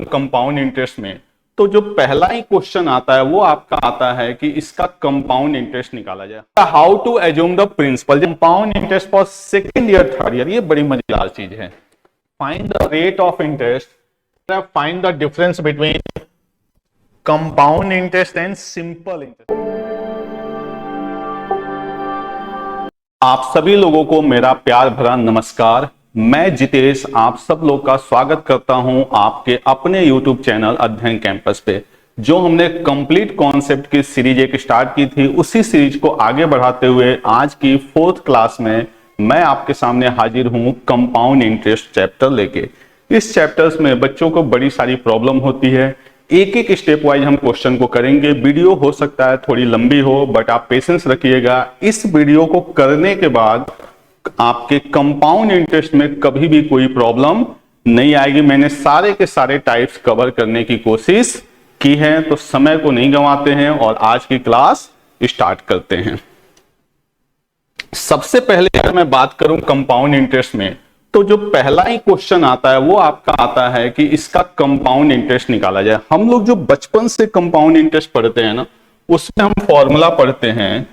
Compound interest में, तो जो पहला ही क्वेश्चन आता है वो आपका आता है कि इसका कंपाउंड इंटरेस्ट निकाला जाए। How to assume the principal compound interest for second year third year, ये बड़ी मजेदार चीज है। Find the rate of interest, find the difference between compound interest and simple interest. आप सभी लोगों को मेरा प्यार भरा नमस्कार। मैं जितेश आप सब लोग का स्वागत करता हूं आपके अपने YouTube चैनल अध्ययन कैंपस पे। जो हमने कंप्लीट कॉन्सेप्ट की सीरीज एक स्टार्ट की थी, उसी सीरीज को आगे बढ़ाते हुए आज की 4th क्लास में मैं आपके सामने हाजिर हूं कंपाउंड इंटरेस्ट चैप्टर लेके। इस चैप्टर्स में बच्चों को बड़ी सारी प्रॉब्लम होती है। एक एक स्टेप वाइज हम क्वेश्चन को करेंगे। वीडियो हो सकता है थोड़ी लंबी हो, बट आप पेशेंस रखिएगा। इस वीडियो को करने के बाद आपके कंपाउंड इंटरेस्ट में कभी भी कोई प्रॉब्लम नहीं आएगी। मैंने सारे के सारे टाइप्स कवर करने की कोशिश की है, तो समय को नहीं गंवाते हैं और आज की क्लास स्टार्ट करते हैं। सबसे पहले अगर मैं बात करूं कंपाउंड इंटरेस्ट में, तो जो पहला ही क्वेश्चन आता है वो आपका आता है कि इसका कंपाउंड इंटरेस्ट निकाला जाए। हम लोग जो बचपन से कंपाउंड इंटरेस्ट पढ़ते हैं ना, उसमें हम फॉर्मूला पढ़ते हैं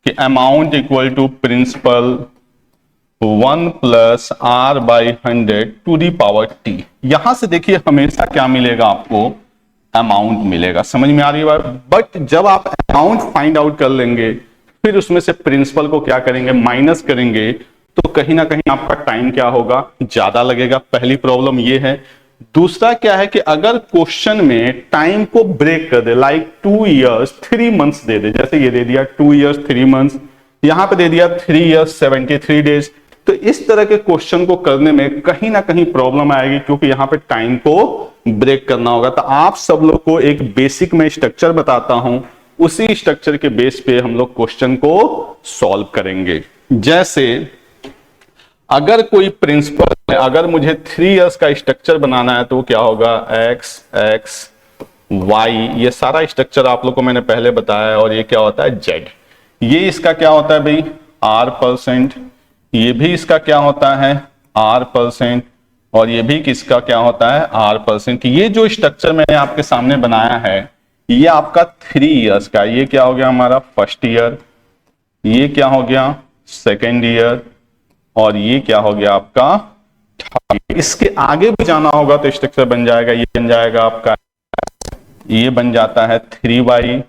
कि amount equal to principal 1 plus r by 100 to the power t. यहां से देखिए हमेशा क्या मिलेगा आपको, अमाउंट मिलेगा। समझ में आ रही है बात? बट जब आप अमाउंट फाइंड आउट कर लेंगे, फिर उसमें से प्रिंसिपल को क्या करेंगे, माइनस करेंगे, तो कहीं ना कहीं आपका टाइम क्या होगा, ज्यादा लगेगा। पहली प्रॉब्लम ये है। दूसरा क्या है कि अगर क्वेश्चन में टाइम को ब्रेक कर दे, लाइक 2 इयर्स 3 मंथ्स दे दे, जैसे ये दे दिया 2 इयर्स 3 मंथ्स, यहां पे दे दिया 3 इयर्स 73 डेज, तो इस तरह के क्वेश्चन को करने में कहीं ना कहीं प्रॉब्लम आएगी, क्योंकि यहां पे टाइम को ब्रेक करना होगा। तो आप सब लोग को एक बेसिक में स्ट्रक्चर बताता हूं, उसी स्ट्रक्चर के बेस पे हम लोग क्वेश्चन को सॉल्व करेंगे। जैसे अगर कोई प्रिंसिपल है, अगर मुझे 3 इयर्स का स्ट्रक्चर बनाना है, तो क्या होगा, एक्स एक्स वाई, ये सारा स्ट्रक्चर आप लोग को मैंने पहले बताया है। और ये क्या होता है, जेड। ये इसका क्या होता है भाई, R%। ये भी इसका क्या होता है, R%। और ये भी किसका क्या होता है, R%। ये जो स्ट्रक्चर मैंने आपके सामने बनाया है, ये आपका 3 इयर्स का। ये क्या हो गया हमारा फर्स्ट ईयर, ये क्या हो गया सेकेंड ईयर, और ये क्या हो गया आपका थर्ड ईयर। इसके आगे भी जाना होगा तो स्ट्रक्चर बन जाएगा, ये बन जाएगा आपका, ये बन जाता है 3y,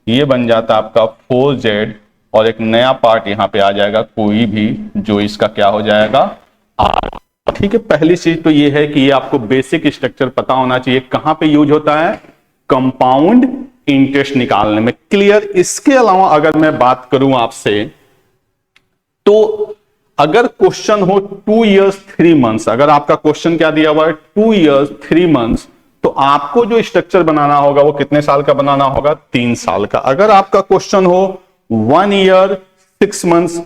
ये बन जाता है आपका 4z, और एक नया पार्ट यहां पे आ जाएगा कोई भी, जो इसका क्या हो जाएगा, r। ठीक है, पहली चीज तो ये है कि ये आपको बेसिक स्ट्रक्चर पता होना चाहिए, कहां पे यूज होता है, कंपाउंड इंटरेस्ट निकालने में। क्लियर। इसके अलावा अगर मैं बात करूं आपसे, तो अगर क्वेश्चन हो 2 इयर्स 3 मंथ्स, अगर आपका क्वेश्चन क्या दिया हुआ है 2 इयर्स 3 मंथ्स, तो आपको जो स्ट्रक्चर बनाना होगा वो कितने साल का बनाना होगा, 3 साल का। अगर आपका क्वेश्चन हो 1 ईयर 6 मंथ्स,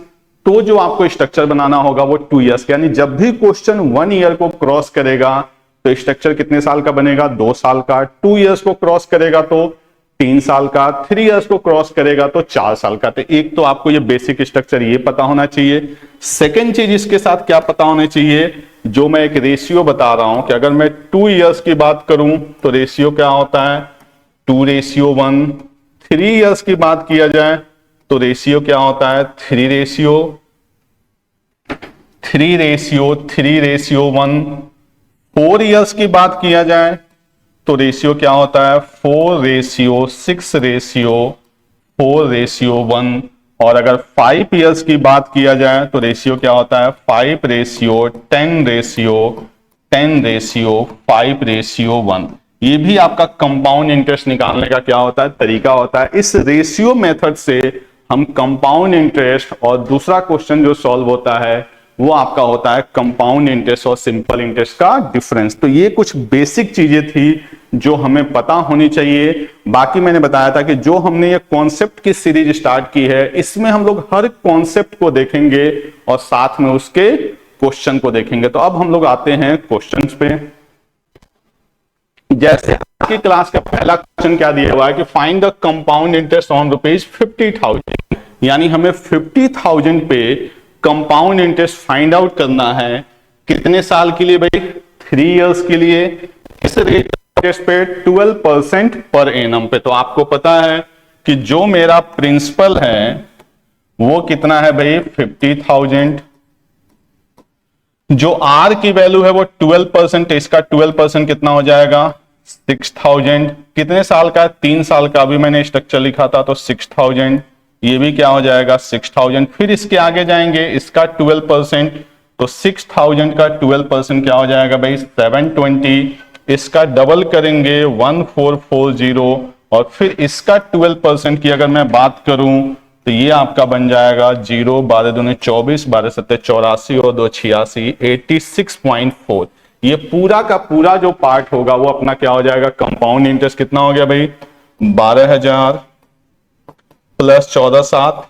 तो जो आपको स्ट्रक्चर बनाना होगा वो 2 इयर्स का। यानी जब भी क्वेश्चन 1 ईयर को क्रॉस करेगा तो स्ट्रक्चर कितने साल का बनेगा, 2 साल का। 2 इयर्स को क्रॉस करेगा तो 3 साल का, 3 इयर्स को क्रॉस करेगा तो 4 साल का। तो एक तो आपको ये बेसिक स्ट्रक्चर ये पता होना चाहिए। सेकेंड चीज इसके साथ क्या पता होना चाहिए, जो मैं एक रेशियो बता रहा हूं कि अगर मैं 2 इयर्स की बात करूं तो रेशियो क्या होता है, 2:1। 3 इयर्स की बात किया जाए तो रेशियो क्या होता है, 3:1। 4 इयर्स की बात किया जाए तो रेशियो क्या होता है, 4:6:4:1। और अगर 5 इयर्स की बात किया जाए तो रेशियो क्या होता है, 5:10:10:5:1। ये भी आपका कंपाउंड इंटरेस्ट निकालने का क्या होता है, तरीका होता है। इस रेशियो मेथड से हम कंपाउंड इंटरेस्ट, और दूसरा क्वेश्चन जो सॉल्व होता है वो आपका होता है कंपाउंड इंटरेस्ट और सिंपल इंटरेस्ट का डिफरेंस। तो ये कुछ बेसिक चीजें थी जो हमें पता होनी चाहिए। बाकी मैंने बताया था कि जो हमने ये कॉन्सेप्ट की सीरीज स्टार्ट की है, इसमें हम लोग हर कॉन्सेप्ट को देखेंगे और साथ में उसके क्वेश्चन को देखेंगे। तो अब हम लोग आते हैं क्वेश्चंस पे। जैसे आज की क्लास का पहला क्वेश्चन क्या दिया हुआ है कि find the compound interest on ₹50,000। यानी हमें 50,000 पे कंपाउंड इंटरेस्ट फाइंड आउट करना है। कितने साल के लिए भाई, 3 इयर्स के लिए। इस रेट इंटरेस्ट पे 12% पर एनम पे। तो आपको पता है कि जो मेरा प्रिंसिपल है वो कितना है भाई 50,000, जो आर की वैल्यू है वो 12%, इसका 12% कितना हो जाएगा 6,000। कितने साल का? 3 साल का। अभी मैंने स्ट्रक्चर लिखा था तो 6,000, ये भी क्या हो जाएगा 6,000। फिर इसके आगे जाएंगे, इसका 12%, तो 6,000 का 12% क्या हो जाएगा भाई 720। इसका डबल करेंगे 1440, और फिर इसका 12% की अगर मैं बात करूं तो ये आपका बन जाएगा 0, 12 दूने 24, 12 सत्ते 84 और 2 86, 86.4। ये पूरा का पूरा जो पार्ट होगा वो अपना क्या हो जाएगा कंपाउंड इंटरेस्ट। कितना हो गया भाई 12,000 प्लस 14,7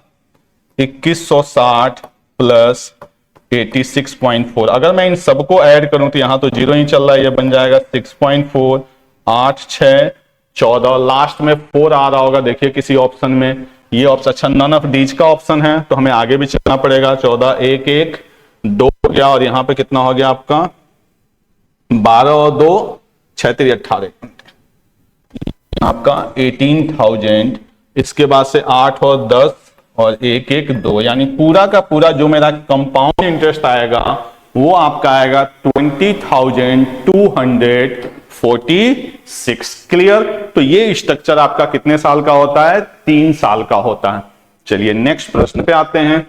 2160 प्लस 86.4। अगर मैं इन सबको ऐड करूं तो यहां तो 0 ही चल रहा है, ये बन जाएगा 6.4, 8 6 14, लास्ट में 4 आ रहा होगा देखिए किसी ऑप्शन में, ये ऑप्शन अच्छा नन ऑफ डीज का ऑप्शन है तो हमें आगे भी चलना पड़ेगा। 14 1 1 2 हो गया, और यहां पे कितना हो गया आपका 12 और 2 6 3 18, आपका 18,000। इसके बाद से 8 और 10 और 1 1 2, यानी पूरा का पूरा जो मेरा कंपाउंड इंटरेस्ट आएगा वो आपका आएगा 20,246। क्लियर? तो ये स्ट्रक्चर आपका कितने साल का होता है 3 साल का होता है। चलिए नेक्स्ट प्रश्न पे आते हैं।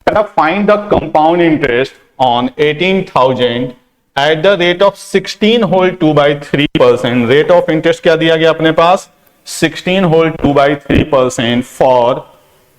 Find the compound interest on 18,000 at the rate of 16 whole 2/3%। Rate of interest क्या दिया गया अपने पास 16 होल 2/3% फॉर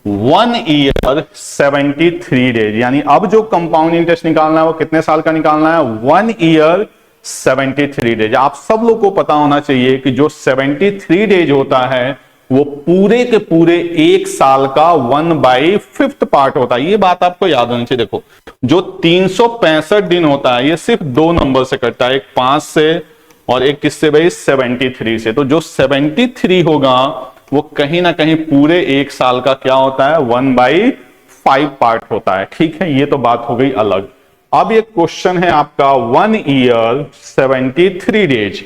1 ईयर 73 डेज। यानी अब जो कंपाउंड इंटरेस्ट निकालना है वो कितने साल का निकालना है 1 ईयर 73 डेज। आप सब लोग को पता होना चाहिए कि जो 73 डेज होता है वो पूरे के पूरे एक साल का 1/5 पार्ट होता है। ये बात आपको याद होनी चाहिए। देखो जो 365 दिन होता है ये सिर्फ 2 नंबर से कटता है, एक 5 से और एक किससे भाई 73 से। तो जो 73 होगा वो कहीं ना कहीं पूरे एक साल का क्या होता है 1/5 पार्ट होता है। ठीक है, ये तो बात हो गई अलग। अब ये क्वेश्चन है आपका 1 ईयर 73 डेज।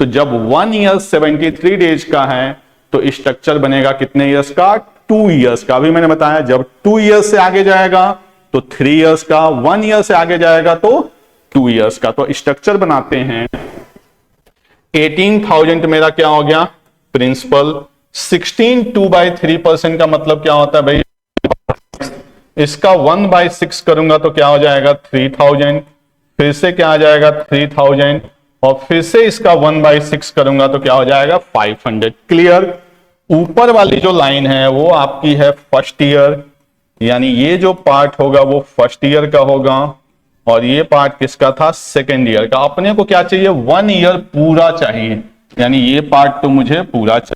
तो जब 1 ईयर 73 डेज का है तो स्ट्रक्चर बनेगा कितने ईयर्स का 2 ईयर्स का। अभी मैंने बताया जब 2 ईयर्स से आगे जाएगा तो 3 ईयर्स का, 1 ईयर से आगे जाएगा तो 2 ईयर्स का। तो स्ट्रक्चर बनाते हैं। 18,000 मेरा क्या हो गया प्रिंसिपल, 16 2/3% का मतलब क्या होता है भाई, इसका 1/6 करूंगा तो क्या हो जाएगा 3,000, फिर से क्या आ जाएगा 3,000, और फिर से इसका 1/6 करूंगा तो क्या हो जाएगा 500। क्लियर? ऊपर वाली जो लाइन है वो आपकी है फर्स्ट ईयर, यानी ये जो पार्ट होगा वो फर्स्ट ईयर का होगा, और ये पार्ट किसका था सेकेंड ईयर का। अपने को क्या चाहिए 1 ईयर पूरा चाहिए, यानी ये पार्ट तो मुझे पूरा चाहिए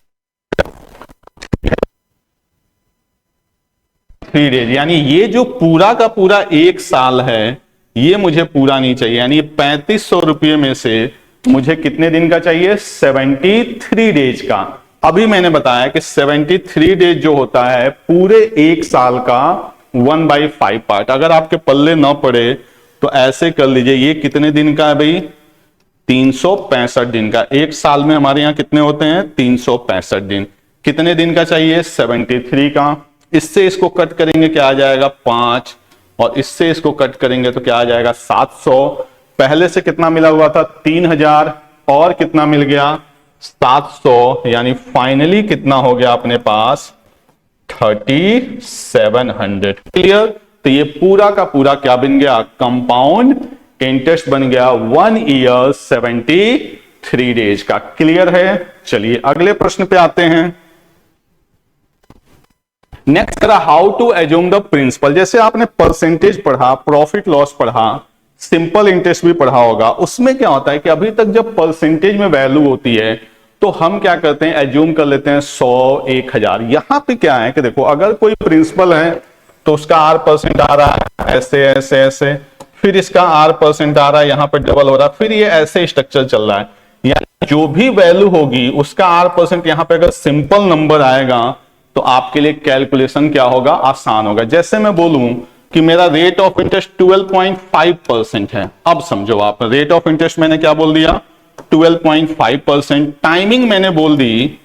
3 डेज, यानी ये जो पूरा का पूरा एक साल है ये मुझे पूरा नहीं चाहिए। यानी 3,500 रुपये में से मुझे कितने दिन का चाहिए 73 डेज का। अभी मैंने बताया कि 73 डेज जो होता है पूरे एक साल का 1/5 पार्ट। अगर आपके पल्ले ना पड़े तो ऐसे कर लीजिए, ये कितने दिन का है भाई 365 दिन का। एक साल में हमारे यहाँ कितने होते हैं 365 दिन। कितने दिन का चाहिए 73 का। इससे इसको कट करेंगे क्या आ जाएगा 5, और इससे इसको कट करेंगे तो क्या आ जाएगा 700। पहले से कितना मिला हुआ था 3,000 और कितना मिल गया 700, यानी फाइनली कितना हो गया अपने पास 3,700। क्लियर? तो ये पूरा का पूरा क्या बन गया कंपाउंड इंटरेस्ट बन गया 1 ईयर 73 डेज का। क्लियर है? चलिए अगले प्रश्न पे आते हैं। नेक्स्ट करा how to assume the principal. जैसे आपने परसेंटेज पढ़ा, प्रॉफिट लॉस पढ़ा, सिंपल इंटरेस्ट भी पढ़ा होगा, उसमें क्या होता है कि अभी तक जब परसेंटेज में वैल्यू होती है तो हम क्या करते हैं एज्यूम कर लेते हैं 100 1000। यहां पे क्या है कि देखो अगर कोई प्रिंसिपल है तो उसका R% आ रहा है ऐसे ऐसे ऐसे, फिर इसका R% आ रहा है यहां पे डबल हो रहा है, फिर ये ऐसे स्ट्रक्चर चल रहा है। यानी जो भी वैल्यू होगी उसका R% यहां पे अगर सिंपल नंबर आएगा तो आपके लिए कैलकुलेशन क्या होगा आसान होगा। जैसे मैं बोलूं कि मेरा रेट ऑफ इंटरेस्ट 12.5% है। अब समझो आप रेट ऑफ इंटरेस्ट मैंने क्या बोल दिया 12.5%। टाइमिंग मैंने बोल दी,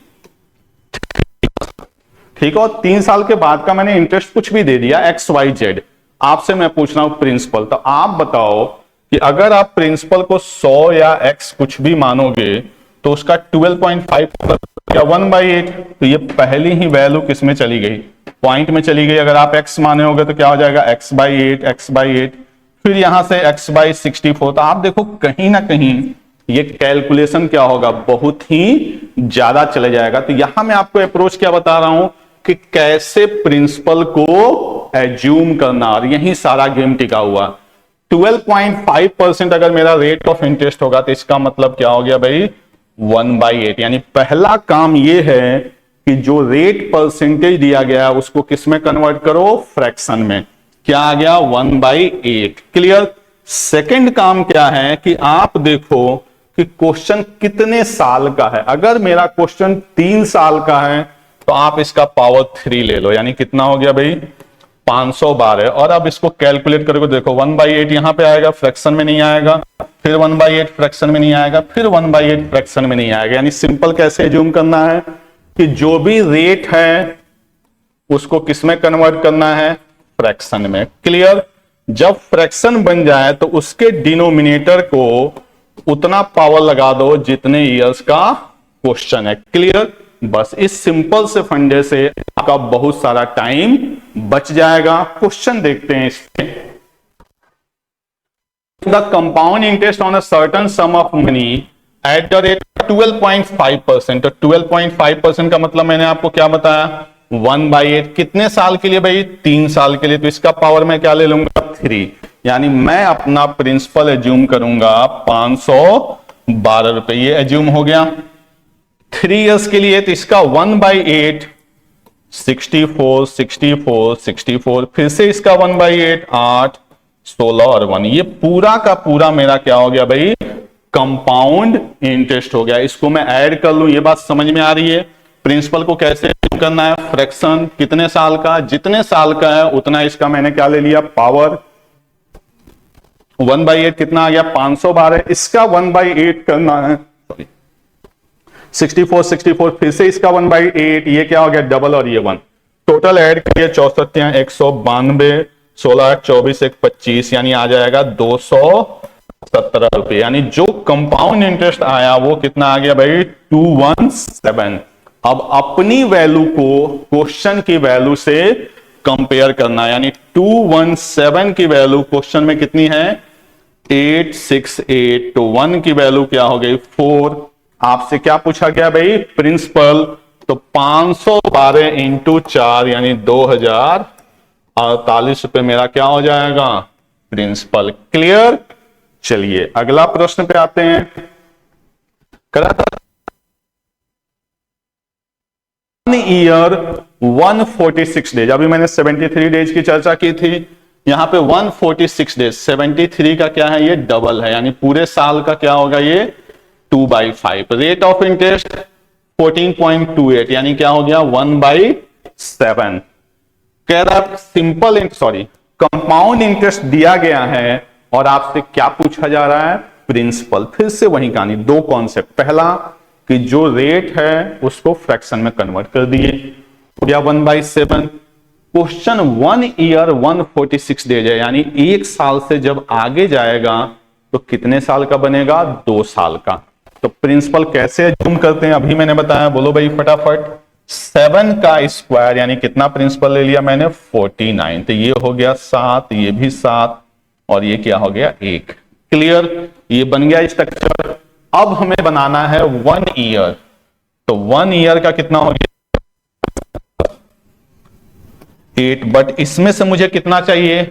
ठीक है, और 3 साल के बाद का मैंने इंटरेस्ट कुछ भी दे दिया XYZ। आपसे मैं पूछ रहा हूं प्रिंसिपल, तो आप बताओ कि अगर आप प्रिंसिपल को 100 या X कुछ भी मानोगे तो उसका 12.5 या 1/8, तो ये पहली ही वैल्यू किस में चली गई, पॉइंट में चली गई। अगर आप X माने होगे तो क्या हो जाएगा, X/8, फिर यहां से X/64। तो आप देखो कहीं ना कहीं ये कैलकुलेशन क्या होगा, बहुत ही ज्यादा चले जाएगा। तो यहां मैं आपको अप्रोच क्या बता रहा हूं कि कैसे प्रिंसिपल को एज्यूम करना, और यही सारा गेम टिका हुआ। 12.5% अगर मेरा रेट ऑफ इंटरेस्ट होगा तो इसका मतलब क्या हो गया भाई, 1/8। यानी पहला काम यह है कि जो रेट परसेंटेज दिया गया उसको किस में कन्वर्ट करो, फ्रैक्शन में। क्या आ गया, 1/8। क्लियर। सेकंड काम क्या है कि आप देखो कि क्वेश्चन कितने साल का है। अगर मेरा क्वेश्चन 3 साल का है तो आप इसका पावर 3 ले लो, यानी कितना हो गया भाई, 512। और अब इसको कैलकुलेट करोगे, देखो 1/8 यहां पे आएगा, फ्रैक्शन में नहीं आएगा, फिर 1/8 फ्रैक्शन में नहीं आएगा, फिर 1/8 फ्रैक्शन में नहीं आएगा। यानी सिंपल कैसे एज्यूम करना है कि जो भी रेट है उसको किस में कन्वर्ट करना है, फ्रैक्शन में। क्लियर। जब फ्रैक्शन बन जाए तो उसके डिनोमिनेटर को उतना पावर लगा दो जितने इयर्स का क्वेश्चन है। क्लियर। बस इस सिंपल से फंडे से आपका बहुत सारा टाइम बच जाएगा। क्वेश्चन देखते हैं इसमें। The compound interest on a certain sum of money at the rate 12.5%। तो 12.5% का मतलब मैंने आपको क्या बताया, 1/8। कितने साल के लिए भाई, 3 साल के लिए। तो इसका पावर मैं क्या ले लूंगा, 3। यानी मैं अपना प्रिंसिपल एज्यूम करूंगा 512 रुपए। ये एज्यूम हो गया 3 इयर्स के लिए। तो इसका 1/8 64, फिर से इसका 1/8 8, 16 और 1। ये पूरा का पूरा मेरा क्या हो गया भाई, कंपाउंड इंटरेस्ट हो गया। इसको मैं ऐड कर लूं, ये बात समझ में आ रही है। प्रिंसिपल को कैसे करना है, फ्रैक्शन कितने साल का, जितने साल का है उतना इसका मैंने क्या ले लिया, पावर। 1/8 कितना आ गया, 512। इसका 1/8 करना है, सॉरी 64, फिर से इसका 1/8। ये क्या हो गया, डबल, और ये 1। टोटल ऐड करिए, 64 192, 16 24 1 25, यानी आ जाएगा 217 रुपए। यानी जो कंपाउंड इंटरेस्ट आया वो कितना आ गया भाई, 217। अब अपनी वैल्यू को क्वेश्चन की वैल्यू से कंपेयर करना, यानी 217 की वैल्यू क्वेश्चन में कितनी है, 868। तो 1 की वैल्यू क्या हो गई, 4। आपसे क्या पूछा गया भाई, प्रिंसिपल। तो 512 इंटू 4 यानी 2048 रुपए मेरा क्या हो जाएगा, प्रिंसिपल। क्लियर। चलिए अगला प्रश्न पे आते हैं। करा था ईयर 146 डेज। अभी मैंने 73 डेज की चर्चा की थी, यहां पे 146 डेज। 73 का क्या है, ये डबल है, यानी पूरे साल का क्या होगा, ये 2/5। रेट ऑफ इंटरेस्ट 14.28, यानी क्या हो गया, 1/7। कह रहा सिंपल कंपाउंड इंटरेस्ट दिया गया है और आपसे क्या पूछा जा रहा है, प्रिंसिपल। फिर से वही कहानी, दो कॉन्सेप्ट। पहला कि जो रेट है उसको फ्रैक्शन में कन्वर्ट कर दिए, या 1/7। क्वेश्चन 1 ईयर 146 डेज है, यानी 1 साल से जब आगे जाएगा तो कितने साल का बनेगा, 2 साल का। तो प्रिंसिपल कैसे एज्यूम करते हैं, अभी मैंने बताया, बोलो भाई फटाफट। 7 का स्क्वायर यानी कितना प्रिंसिपल ले लिया मैंने, 49। तो ये हो गया 7, ये भी 7, और ये क्या हो गया, 1। क्लियर। ये बन गया स्ट्रक्चर। अब हमें बनाना है 1 ईयर। तो 1 ईयर का कितना हो गया, 8। बट इसमें से मुझे कितना चाहिए,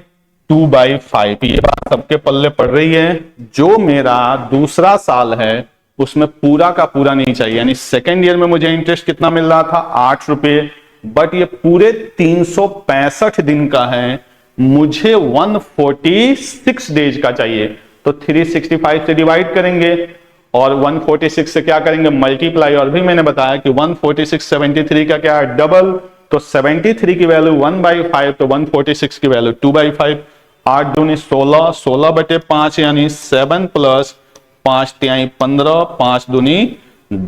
2/5। ये बात सबके पल्ले पड़ रही है। जो मेरा दूसरा साल है उसमें पूरा का पूरा नहीं चाहिए, यानी सेकेंड ईयर में मुझे इंटरेस्ट कितना मिल रहा था, 8 रुपए। बट ये पूरे 365 दिन का है, मुझे 146 डेज का चाहिए। तो 365 से डिवाइड करेंगे और 146 से क्या करेंगे, मल्टीप्लाई। और भी मैंने बताया कि 146 73 का क्या है, डबल। तो 73 की वैल्यू 1/5, तो 146 की वैल्यू 2/5। 8 दूनी 16, 16/5 यानी 7 + 5 तिहाई 15, 5 दूनी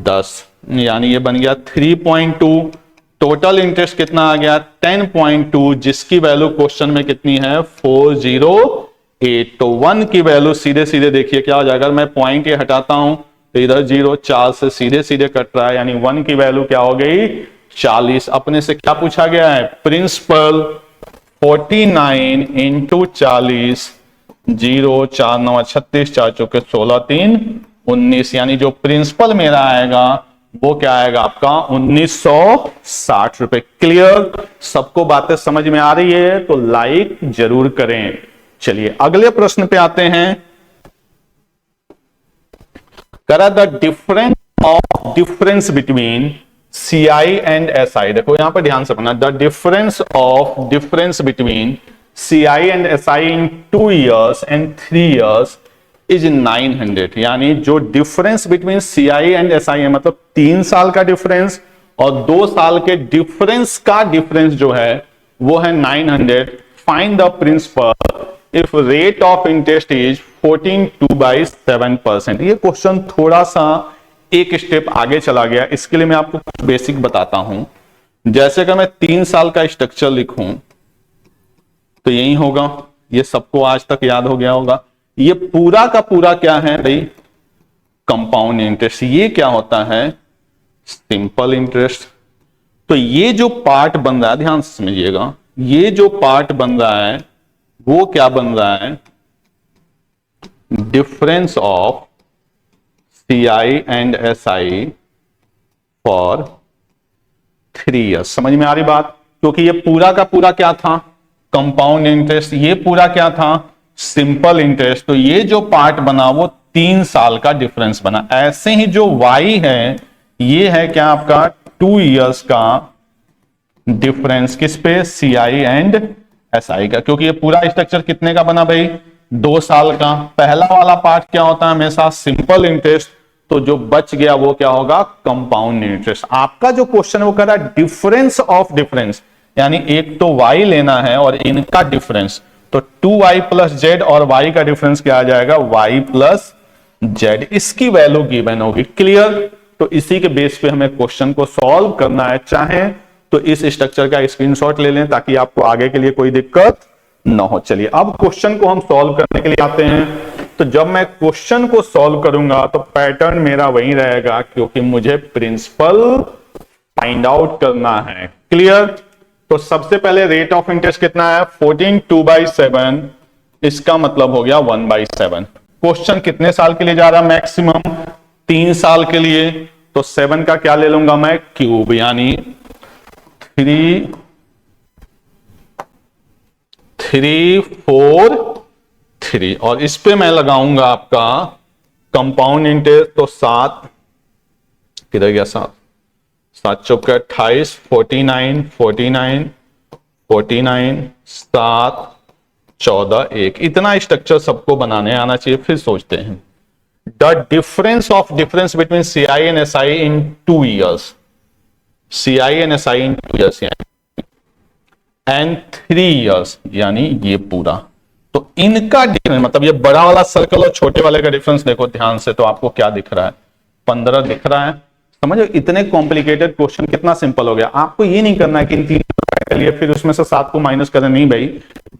10, यानी ये बन गया 3.2। टोटल इंटरेस्ट कितना आ गया 10.2, जिसकी वैल्यू क्वेश्चन में कितनी है 408। तो 1 की वैल्यू सीधे सीधे देखिए क्या हो जाएगा, अगर मैं पॉइंट ये हटाता हूं तो इधर 0, 4 से सीधे सीधे कट रहा है, यानी 1 की वैल्यू क्या हो गई 40। अपने से क्या पूछा गया है, प्रिंसिपल 49 इंटू 40, 0, 4 9 36, 4 चौके 16, 3 19, यानी जो प्रिंसिपल मेरा आएगा वो क्या आएगा आपका 1960 रुपए। क्लियर, सबको बातें समझ में आ रही है तो लाइक जरूर करें। चलिए अगले प्रश्न पे आते हैं। करा the difference between CI and SI। देखो यहां पर ध्यान से पढ़ना, the difference between CI and SI in 2 years and 3 years is 900। यानी जो difference between CI and SI है, मतलब 3 साल का डिफरेंस और 2 साल के डिफरेंस का डिफरेंस जो है वो है 900। Find the principal if rate of interest is 14/7%। ये क्वेश्चन थोड़ा सा एक स्टेप आगे चला गया, इसके लिए मैं आपको कुछ बेसिक बताता हूं। जैसे कि मैं 3 साल का स्ट्रक्चर लिखूं तो यही होगा, ये सबको आज तक याद हो गया होगा। ये पूरा का पूरा क्या है भाई, कंपाउंड इंटरेस्ट। ये क्या होता है, सिंपल इंटरेस्ट। तो ये जो पार्ट बन रहा है, ध्यान से समझिएगा, ये जो पार्ट बन रहा है वो क्या बन रहा है, difference of CI and SI for 3 years। समझ में आ रही बात, क्योंकि ये पूरा का पूरा क्या था, कंपाउंड इंटरेस्ट, ये पूरा क्या था, सिंपल इंटरेस्ट। तो ये जो पार्ट बना वो 3 साल का डिफरेंस बना। ऐसे ही जो Y है ये है क्या आपका 2 years का डिफरेंस, किस पे, CI एंड SI का। क्योंकि ये पूरा स्ट्रक्चर कितने का बना भाई, 2 साल का। पहला वाला पार्ट क्या होता है हमेशा, सिंपल इंटरेस्ट। तो जो बच गया वो क्या होगा, कंपाउंड इंटरेस्ट। आपका जो क्वेश्चन है वो कह रहा है डिफरेंस ऑफ डिफरेंस, यानी एक तो Y लेना है और इनका डिफरेंस। तो 2Y प्लस Z और Y का डिफरेंस क्या आ जाएगा, Y प्लस Z। इसकी वैल्यू गिवन होगी। क्लियर, तो इसी के बेस पे हमें क्वेश्चन को सॉल्व करना है। चाहे तो इस स्ट्रक्चर का स्क्रीनशॉट ले लें ताकि आपको आगे के लिए कोई दिक्कत ना हो। चलिए अब क्वेश्चन को हम सॉल्व करने के लिए आते हैं। तो जब मैं क्वेश्चन को सॉल्व करूंगा तो पैटर्न मेरा वही रहेगा, क्योंकि मुझे प्रिंसिपल फाइंड आउट करना है। क्लियर, तो सबसे पहले रेट ऑफ इंटरेस्ट कितना है 14/2/7, इसका मतलब हो गया 1/7। क्वेश्चन कितने साल के लिए जा रहा है, मैक्सिमम 3 साल के लिए। तो 7 का क्या ले लूंगा मैं, क्यूब, यानी 3 4 3, और इस पे मैं लगाऊंगा आपका कंपाउंड इंटरेस्ट। तो 7 किधर गया, 7 चौके 28, 49 49 49, 7 14 1। इतना स्ट्रक्चर सबको बनाने आना चाहिए। फिर सोचते हैं the difference between CI and SI in 2 years, CI and SI in 2 years and 3 years, यानी ये पूरा। तो इनका डिफरेंस, मतलब ये बड़ा वाला सर्कल और छोटे वाले का डिफरेंस देखो ध्यान से, तो आपको क्या दिख रहा है, 15 दिख रहा है। समझो इतने कॉम्प्लिकेटेड क्वेश्चन कितना सिंपल हो गया। आपको ये नहीं करना है कि इन 3 के लिए फिर उसमें से 7 को माइनस करें, नहीं भाई,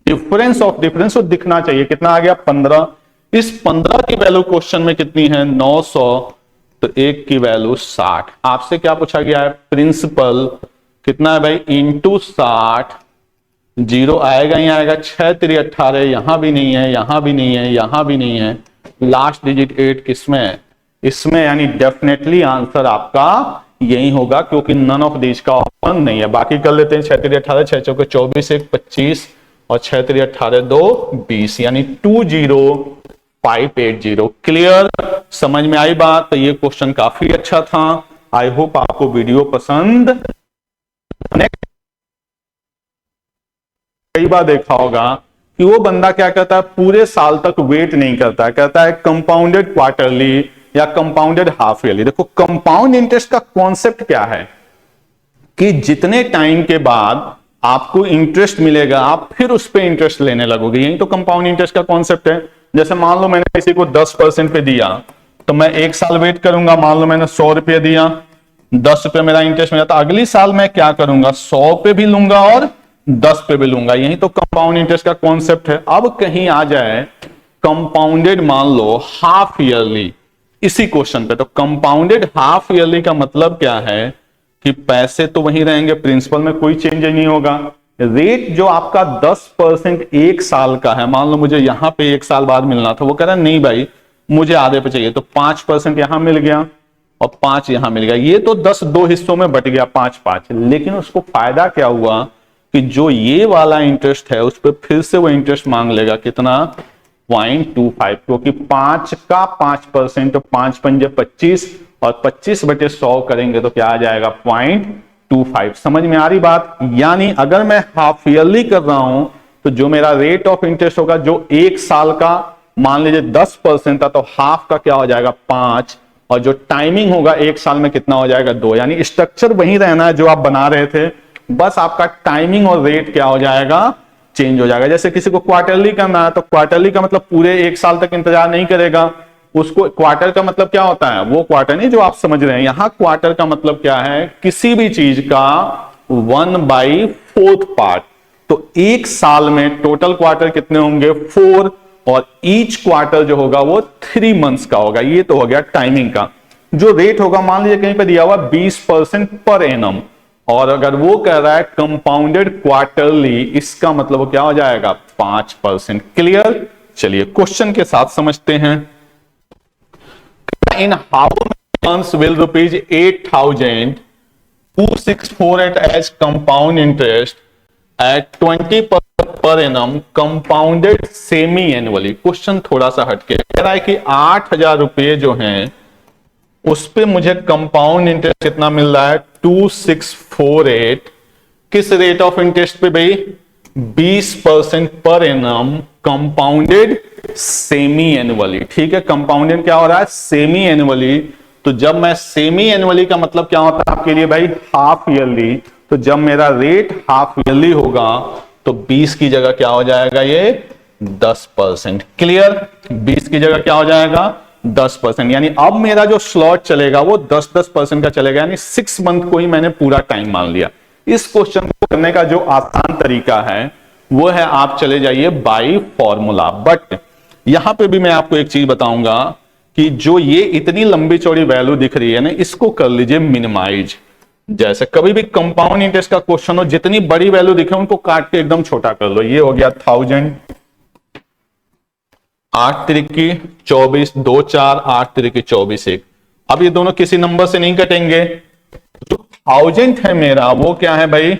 डिफरेंस ऑफ डिफरेंस तो दिखना चाहिए। कितना आ गया 15। इस 15 की वैल्यू क्वेश्चन में कितनी है 900, तो 1 की वैल्यू 60। आपसे क्या पूछा गया है, प्रिंसिपल कितना है भाई, इंटू 60। 0 आएगा ही आएगा, 6 3 18, यहां भी नहीं है, यहां भी नहीं है, यहां भी नहीं है। लास्ट डिजिट 8 किसमें है, इसमें, यानी डेफिनेटली आंसर आपका यही होगा, क्योंकि नन ऑफ दीज का ऑप्शन नहीं है। बाकी कर लेते हैं, 6 3 18, 6 चौके 24, 1 25 और 6 3 18 2 20, यानी 20580। क्लियर, समझ में आई बात। तो ये क्वेश्चन काफी अच्छा था। आई होप आपको वीडियो पसंद। नेक्स्ट, कई बार देखा होगा कि वो बंदा क्या करता है, पूरे साल तक वेट नहीं करता है, कहता है कंपाउंडेड क्वार्टरली या कंपाउंडेड हाफ ईयरली। देखो कंपाउंड इंटरेस्ट का कॉन्सेप्ट क्या है कि जितने टाइम के बाद आपको इंटरेस्ट मिलेगा आप फिर उस पर इंटरेस्ट लेने लगोगे। यही तो कंपाउंड इंटरेस्ट का कॉन्सेप्ट है। जैसे मान लो मैंने किसी को 10% पे दिया, तो मैं 1 साल वेट करूंगा, मान लो मैंने 100 रुपये दिया, 10 रुपये मेरा इंटरेस्ट मिला, तो अगली साल मैं क्या करूंगा, 100 पे भी लूंगा और 10 पे भी लूंगा। यही तो कंपाउंड इंटरेस्ट का कॉन्सेप्ट है। अब कहीं आ जाए कंपाउंडेड, मान लो हाफ ईयरली, इसी क्वेश्चन पे, तो कंपाउंडेड हाफ ईयरली का मतलब क्या है कि पैसे तो वही रहेंगे, प्रिंसिपल में कोई चेंज नहीं होगा। रेट जो आपका 10% 1 साल का है, मान लो मुझे यहां पे 1 साल बाद मिलना था, वो कह रहा है नहीं भाई मुझे आधे पे चाहिए, तो 5% यहां मिल गया और 5 यहां मिल गया। ये तो 10 दो हिस्सों में बट गया 5-5, लेकिन उसको फायदा क्या हुआ कि जो ये वाला इंटरेस्ट है उस पर फिर से वो इंटरेस्ट मांग लेगा, कितना, 0.25, क्योंकि 5 का 5%, तो 5 पंजे 25 और 25/100 करेंगे तो क्या आ जाएगा, 0.25। समझ में आ रही बात? यानी अगर मैं हाफ ईयरली कर रहा हूं तो जो मेरा रेट ऑफ इंटरेस्ट होगा, जो 1 साल का मान लीजिए 10% था, तो हाफ का क्या हो जाएगा, 5, और जो टाइमिंग होगा 1 साल में कितना हो जाएगा, 2। यानी स्ट्रक्चर वही रहना है जो आप बना रहे थे, बस आपका टाइमिंग और रेट क्या हो जाएगा, चेंज हो जाएगा। जैसे किसी को क्वार्टरली करना है तो क्वार्टरली का मतलब पूरे 1 साल तक इंतजार नहीं करेगा, उसको क्वार्टर का मतलब क्या होता है, वो क्वार्टर नहीं जो आप समझ रहे हैं, यहां क्वार्टर का मतलब क्या है, किसी भी चीज का 1/4 पार्ट। तो 1 साल में टोटल क्वार्टर कितने होंगे, 4, और ईच क्वार्टर जो होगा वो 3 मंथ्स का होगा। ये तो हो गया टाइमिंग का। जो रेट होगा, मान लीजिए कहीं पे दिया हुआ 20% पर एनम, और अगर वो कह रहा है कंपाउंडेड क्वार्टरली, इसका मतलब वो क्या हो जाएगा, 5%। क्लियर? चलिए क्वेश्चन के साथ समझते हैं। In how many months will ₹8,264 as compound interest at 20% per annum compounded semi annually. Question थोड़ा सा हटके कह रहा है कि 8,000 रुपए जो हैं उस पे मुझे कंपाउंड इंटरेस्ट कितना मिल रहा है, 2648। किस रेट ऑफ इंटरेस्ट पे भाई, 20% per annum compounded semi annually. ठीक है, कंपाउंडेड क्या हो रहा है, सेमी एनुअली। तो जब मैं सेमी एनुअली का मतलब क्या होता है आपके लिए भाई, हाफ ईयरली। तो जब मेरा रेट हाफ ईयरली होगा तो 20 की जगह क्या हो जाएगा, ये 10%। क्लियर? 20 की जगह क्या हो जाएगा, 10%। यानी अब मेरा जो स्लॉट चलेगा वो 10% का चलेगा, यानी 6 मंथ को ही मैंने पूरा टाइम मान लिया। इस क्वेश्चन को करने का जो आसान तरीका है वो है आप चले जाइए बाय फॉर्मूला। बट यहां पे भी मैं आपको एक चीज बताऊंगा कि जो ये इतनी लंबी चौड़ी वैल्यू दिख रही है ना, इसको कर लीजिए मिनिमाइज। जैसे कभी भी कंपाउंड इंटरेस्ट का क्वेश्चन हो, जितनी बड़ी वैल्यू दिखे उनको काट के एकदम छोटा कर लो। ये हो गया 1000, 8 तिरिकी 24, 2 4, 8 तिरिकी 24 1। अब ये दोनों किसी नंबर से नहीं कटेंगे। जो 1000 है मेरा वो क्या है भाई,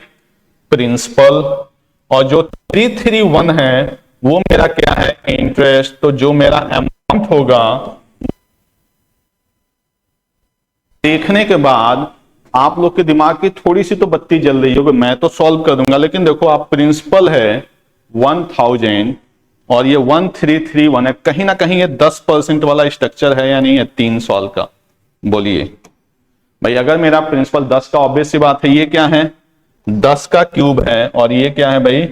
प्रिंसिपल, और जो 331 है वो मेरा क्या है, इंटरेस्ट। तो जो मेरा अमाउंट होगा देखने के बाद आप लोग के दिमाग की थोड़ी सी तो बत्ती जल रही होगी, मैं तो सॉल्व कर दूंगा, लेकिन देखो आप प्रिंसिपल है 1000 और ये 1331 है, कहीं ना कहीं ये 10% वाला स्ट्रक्चर है या नहीं है 3 साल का। बोलिए भाई, अगर मेरा प्रिंसिपल 10 का, ऑब्वियस सी बात है ये क्या है, 10 का क्यूब है, और ये क्या है भाई,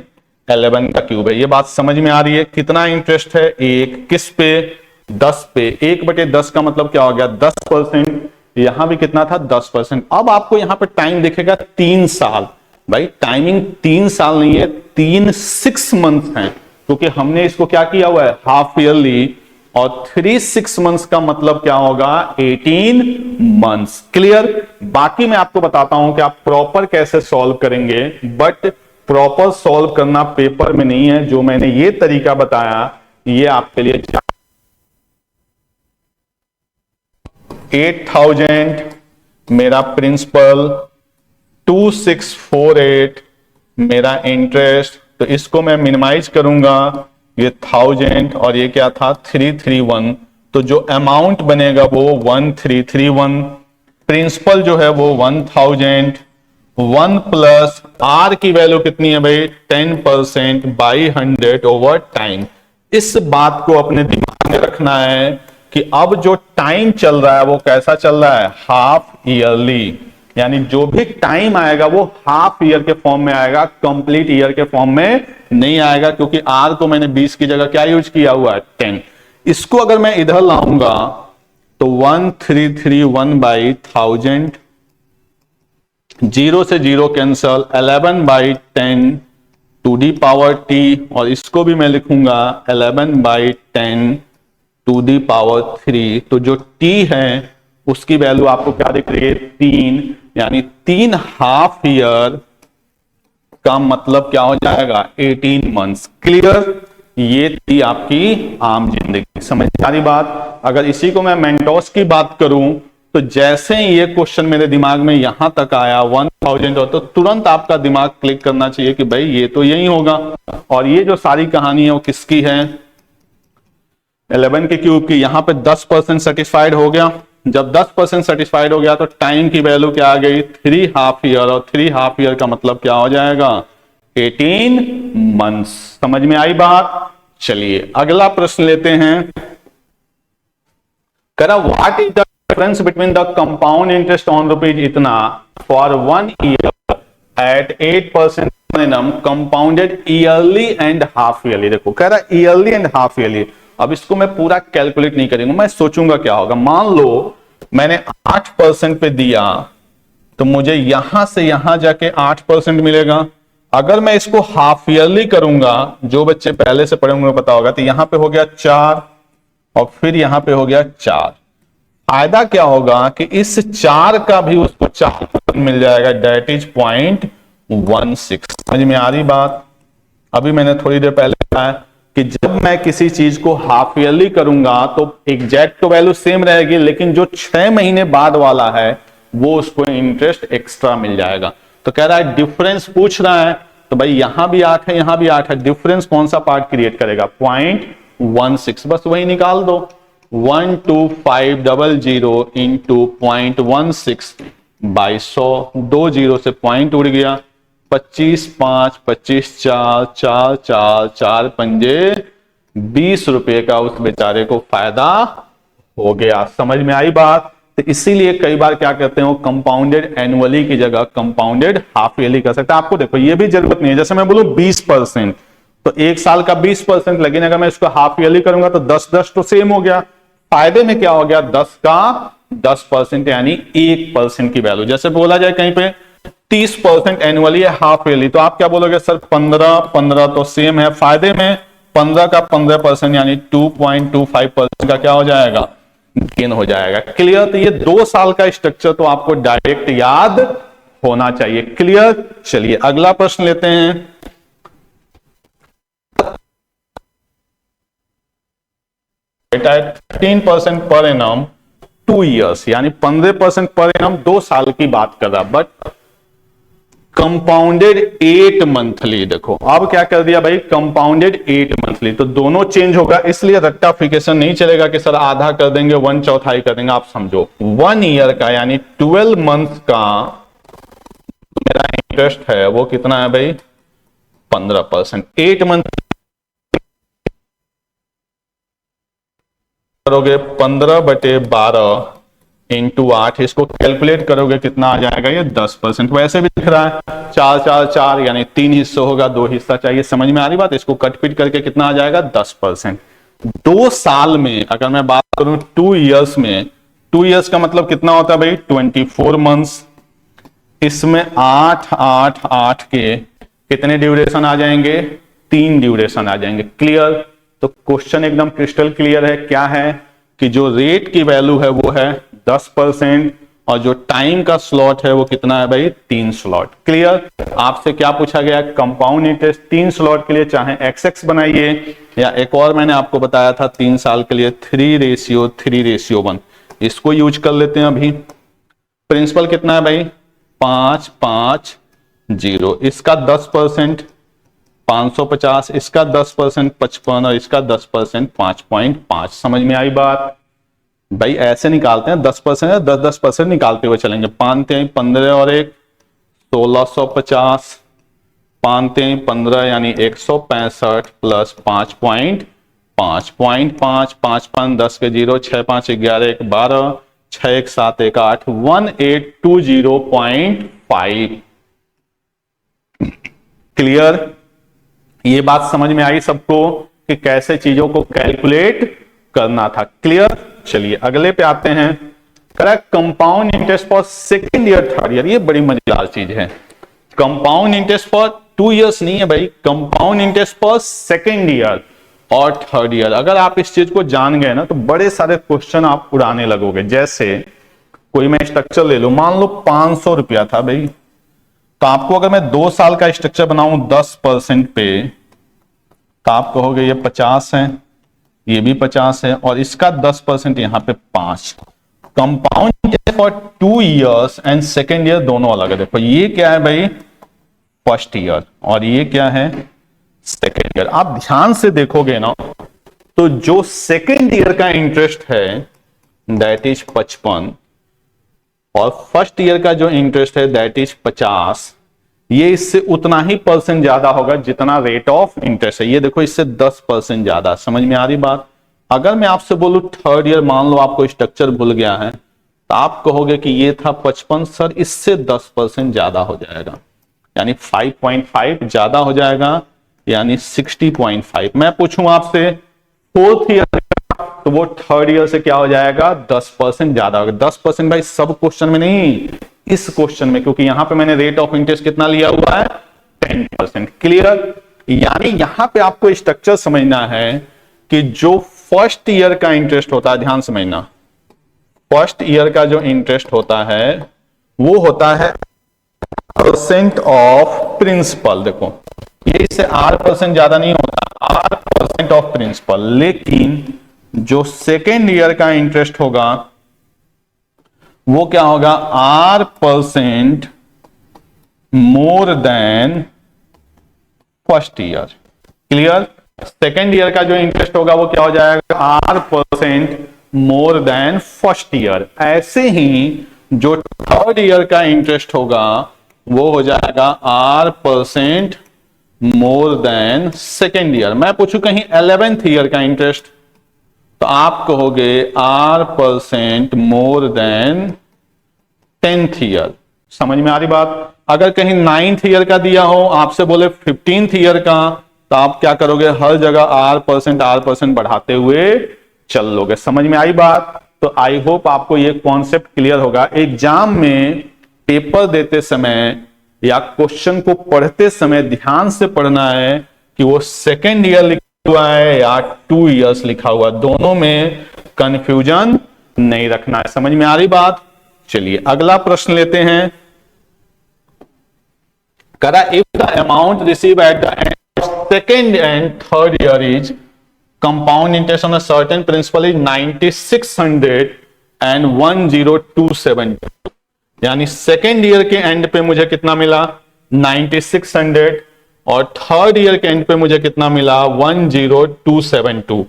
11 का क्यूब है। ये बात समझ में आ रही है? कितना इंटरेस्ट है, 1, किस पे, 10 पे। 1/10 का मतलब क्या हो गया, 10%। यहां भी कितना था, 10%। अब आपको यहां पे टाइम दिखेगा 3 साल। भाई टाइमिंग 3 साल नहीं है, 6 मंथ है, क्योंकि हमने इसको क्या किया हुआ है, हाफ ईयरली। और 6 मंथ्स का मतलब क्या होगा, 18 मंथ्स। क्लियर? बाकी मैं आपको बताता हूं कि आप प्रॉपर कैसे सॉल्व करेंगे, बट प्रॉपर सॉल्व करना पेपर में नहीं है। जो मैंने ये तरीका बताया ये आपके लिए 8000 मेरा प्रिंसिपल, 2648 मेरा इंटरेस्ट। तो इसको मैं मिनिमाइज करूंगा, ये 1000 और ये क्या था 331। तो जो अमाउंट बनेगा वो 1331। प्रिंसिपल जो है वो 1000, 1 प्लस आर की वैल्यू कितनी है भाई, 10% बाई 100 ओवर टाइम। इस बात को अपने दिमाग में रखना है कि अब जो टाइम चल रहा है वो कैसा चल रहा है, हाफ ईयरली। यानी जो भी टाइम आएगा वो हाफ ईयर के फॉर्म में आएगा, कंप्लीट ईयर के फॉर्म में नहीं आएगा, क्योंकि आर को मैंने 20 की जगह क्या यूज किया हुआ है, 10। इसको अगर मैं इधर लाऊंगा तो 1331/1000, 0 से 0 cancel, 11/10 to the power t, और इसको भी मैं लिखूंगा 11/10 टू दी पावर 3। तो जो t है उसकी वैल्यू आपको क्या दिख रही है, 3, यानी 3 हाफ ईयर का मतलब क्या हो जाएगा, 18 मंथ्स। क्लियर? ये थी आपकी आम जिंदगी। समझ आ रही बात? अगर इसी को मैं मेंटोस की बात करूं तो जैसे ही ये क्वेश्चन मेरे दिमाग में यहां तक आया 1000, तो तुरंत आपका दिमाग क्लिक करना चाहिए कि भाई ये तो यही होगा। और ये जो सारी कहानी है वो किसकी है, 11 के क्यूब की। यहां पे 10% सेटिस्फाइड हो गया। जब 10% सेटिस्फाइड हो गया तो टाइम की वैल्यू क्या आ गई, 3 हाफ ईयर, और 3 हाफ ईयर का मतलब क्या हो जाएगा, 18 मंथ्स। समझ में आई बात? चलिए अगला प्रश्न लेते हैं। करा what is the difference between the compound interest on rupees इतना for 1 year at 8% compounded yearly and half yearly. देखो कह रहा ईयरली एंड हाफ ईयरली। अब इसको मैं पूरा कैलकुलेट नहीं करूंगा, मैं सोचूंगा क्या होगा। मान लो मैंने 8% पे दिया तो मुझे यहां से यहां जाके 8% मिलेगा। अगर मैं इसको हाफ ईयरली करूंगा, जो बच्चे पहले से पढ़े होंगे पता होगा, तो यहां पे हो गया 4 और फिर यहां पे हो गया 4। फायदा क्या होगा कि इस 4 का भी उसको 4 मिल जाएगा, डेट इज 0.16। समझ में आ रही बात? अभी मैंने थोड़ी देर पहले कहा कि जब मैं किसी चीज को हाफ ईयरली करूंगा तो एग्जैक्ट तो वैल्यू सेम रहेगी, लेकिन जो 6 महीने बाद वाला है वो उसको इंटरेस्ट एक्स्ट्रा मिल जाएगा। तो कह रहा है डिफरेंस पूछ रहा है, तो भाई यहां भी 8 है यहां भी 8 है, डिफरेंस कौन सा पार्ट क्रिएट करेगा, 0.16। बस वही निकाल दो, 12500 इंटू 0.16/100, 2 जीरो से पॉइंट उड़ गया, 25 5 25 4 4 4 4 पंजे 20 रुपए का उस बेचारे को फायदा हो गया। समझ में आई बात? तो इसीलिए कई बार क्या कहते हैं, वो कंपाउंडेड एनुअली की जगह कंपाउंडेड हाफ ईयरली कर सकते हैं। आपको देखो ये भी जरूरत नहीं है, जैसे मैं बोलूं 20% तो एक साल का 20%, लेकिन अगर मैं इसको हाफ ईयरली करूंगा तो 10 तो सेम हो गया। फायदे में क्या हो गया, 10 का 10% यानी 1% की वैल्यू। जैसे बोला जाए कहीं पे 30% एनुअली है हाफ ईयरली, तो आप क्या बोलोगे सर 15 तो सेम है। फायदे में 15 का 15% यानी 2.25% का क्या हो जाएगा, गेन हो जाएगा। क्लियर? तो ये 2 साल का स्ट्रक्चर तो आपको डायरेक्ट याद होना चाहिए। क्लियर? चलिए अगला प्रश्न लेते हैं। बेटा 15% पर एनम 2 ईयर्स, यानी 15% पर एनम 2 साल की बात कर रहा, बट कंपाउंडेड 8 मंथली। देखो अब क्या कर दिया भाई, कंपाउंडेड 8 मंथली, तो दोनों चेंज होगा, इसलिए रट्टाफिकेशन नहीं चलेगा कि सर आधा कर देंगे 1/4 कर देंगे। आप समझो 1 ईयर का यानी 12 मंथ का मेरा इंटरेस्ट है वो कितना है भाई, 15%। 8 मंथ करोगे 15/12 इंटू 8, इसको कैलकुलेट करोगे कितना आ जाएगा, ये 10%। वैसे भी दिख रहा है 4 4 4 यानी 3 हिस्सा होगा, 2 हिस्सा चाहिए। समझ में आ रही बात? इसको कट पीट करके कितना आ जाएगा, 10%। 2 साल में अगर मैं बात करूं 2 इयर्स में, 2 इयर्स का मतलब कितना होता है भाई, 24 मंथ्स। इसमें 8 8 8 के कितने ड्यूरेशन आ जाएंगे, 3 ड्यूरेशन आ जाएंगे। क्लियर? तो क्वेश्चन एकदम क्रिस्टल क्लियर है। क्या है कि जो रेट की वैल्यू है वो है 10% और जो टाइम का स्लॉट है वो कितना है भाई, 3 स्लॉट। क्लियर? आपसे क्या पूछा गया, कंपाउंड इंटरेस्ट 3 स्लॉट के लिए चाहे XX बनाइए, या एक और मैंने आपको बताया था 3 साल के लिए 3:3:1, इसको यूज कर लेते हैं। अभी प्रिंसिपल कितना है भाई, 5 5 0, इसका 10% 550, इसका 10% 55 और इसका 10% 5.5। समझ में आई बात? भाई ऐसे निकालते हैं 10% 10% निकालते हुए चलेंगे। 5 15 और 1 1650, 5 15 यानी 165 प्लस 5.5 5.5 5 5 10 के 0, 6 5 11 1 12, 6 1 7 1 8, 1820.5। क्लियर? ये बात समझ में आई सबको कि कैसे चीजों को कैलकुलेट करना था। क्लियर? चलिए अगले पे आते हैं। Correct, compound interest for second year third year, ये बड़ी मजेदार चीज है। कंपाउंड इंटरेस्ट फॉर 2 इयर्स नहीं है भाई, compound interest for second year और थर्ड ईयर। अगर आप इस चीज को जान गए ना तो बड़े सारे क्वेश्चन आप उड़ाने लगोगे। जैसे कोई मैं स्ट्रक्चर ले लूं, मान लो 500 रुपया था भाई, तो आपको अगर मैं 2 साल का स्ट्रक्चर बनाऊं 10% पे, तो आप कहोगे ये 50 है, ये भी 50 है, और इसका 10% यहां पे 5। Compound for 2 years and second year दोनों अलग है। देखो ये क्या है भाई, फर्स्ट ईयर, और ये क्या है, सेकेंड ईयर। आप ध्यान से देखोगे ना तो जो सेकेंड ईयर का इंटरेस्ट है दैट इज 55, और फर्स्ट ईयर का जो इंटरेस्ट है दैट इज 50। ये इससे उतना ही परसेंट ज्यादा होगा जितना रेट ऑफ इंटरेस्ट है। ये देखो इससे 10% ज्यादा। समझ में आ रही बात? अगर मैं आपसे बोलूं थर्ड ईयर, मान लो आपको स्ट्रक्चर भूल गया है, तो आप कहोगे कि ये था 55 सर, इससे 10% ज्यादा हो जाएगा, यानी 5.5 ज्यादा हो जाएगा, यानी 60.5। मैं पूछूं आपसे फोर्थ ईयर, तो वो थर्ड ईयर से क्या हो जाएगा, 10% ज्यादा होगा। 10% भाई सब क्वेश्चन में नहीं, इस क्वेश्चन में, क्योंकि यहां पे मैंने रेट ऑफ इंटरेस्ट कितना लिया हुआ है, 10%। क्लियर? यानी यहां पे आपको स्ट्रक्चर समझना है कि जो फर्स्ट ईयर का इंटरेस्ट होता है, ध्यान समझना, फर्स्ट ईयर का जो इंटरेस्ट होता है वो होता है परसेंट ऑफ प्रिंसिपल। देखो ये इससे 8% ज्यादा नहीं होता, 8% ऑफ प्रिंसिपल। लेकिन जो सेकेंड ईयर का इंटरेस्ट होगा वो क्या होगा, R% more than first year. Clear? Second year का जो इंटरेस्ट होगा वो क्या हो जाएगा, R% more than first year. ऐसे ही जो थर्ड ईयर का इंटरेस्ट होगा वो हो जाएगा R% more than second year. मैं पूछूं कहीं 11th ईयर का इंटरेस्ट, तो आप कहोगे R% more than 10th year. समझ में आ रही बात? अगर कहीं 9th ईयर का दिया हो, आपसे बोले 15th ईयर का, तो आप क्या करोगे, हर जगह R% बढ़ाते हुए चल लोगे। समझ में आई बात? तो आई होप आपको ये कॉन्सेप्ट क्लियर होगा। एग्जाम में पेपर देते समय या क्वेश्चन को पढ़ते समय ध्यान से पढ़ना है कि वो सेकेंड ईयर लिखा हुआ है या 2 इयर्स लिखा हुआ, दोनों में कंफ्यूजन नहीं रखना है। समझ में आ रही बात? चलिए अगला प्रश्न लेते हैं। करा, if the amount receive at the end second and third year is compound interest on a certain principal is 9600 and 10272, यानी सेकेंड ईयर के एंड पे मुझे कितना मिला, 9600, और थर्ड ईयर के एंड पे मुझे कितना मिला, 10272।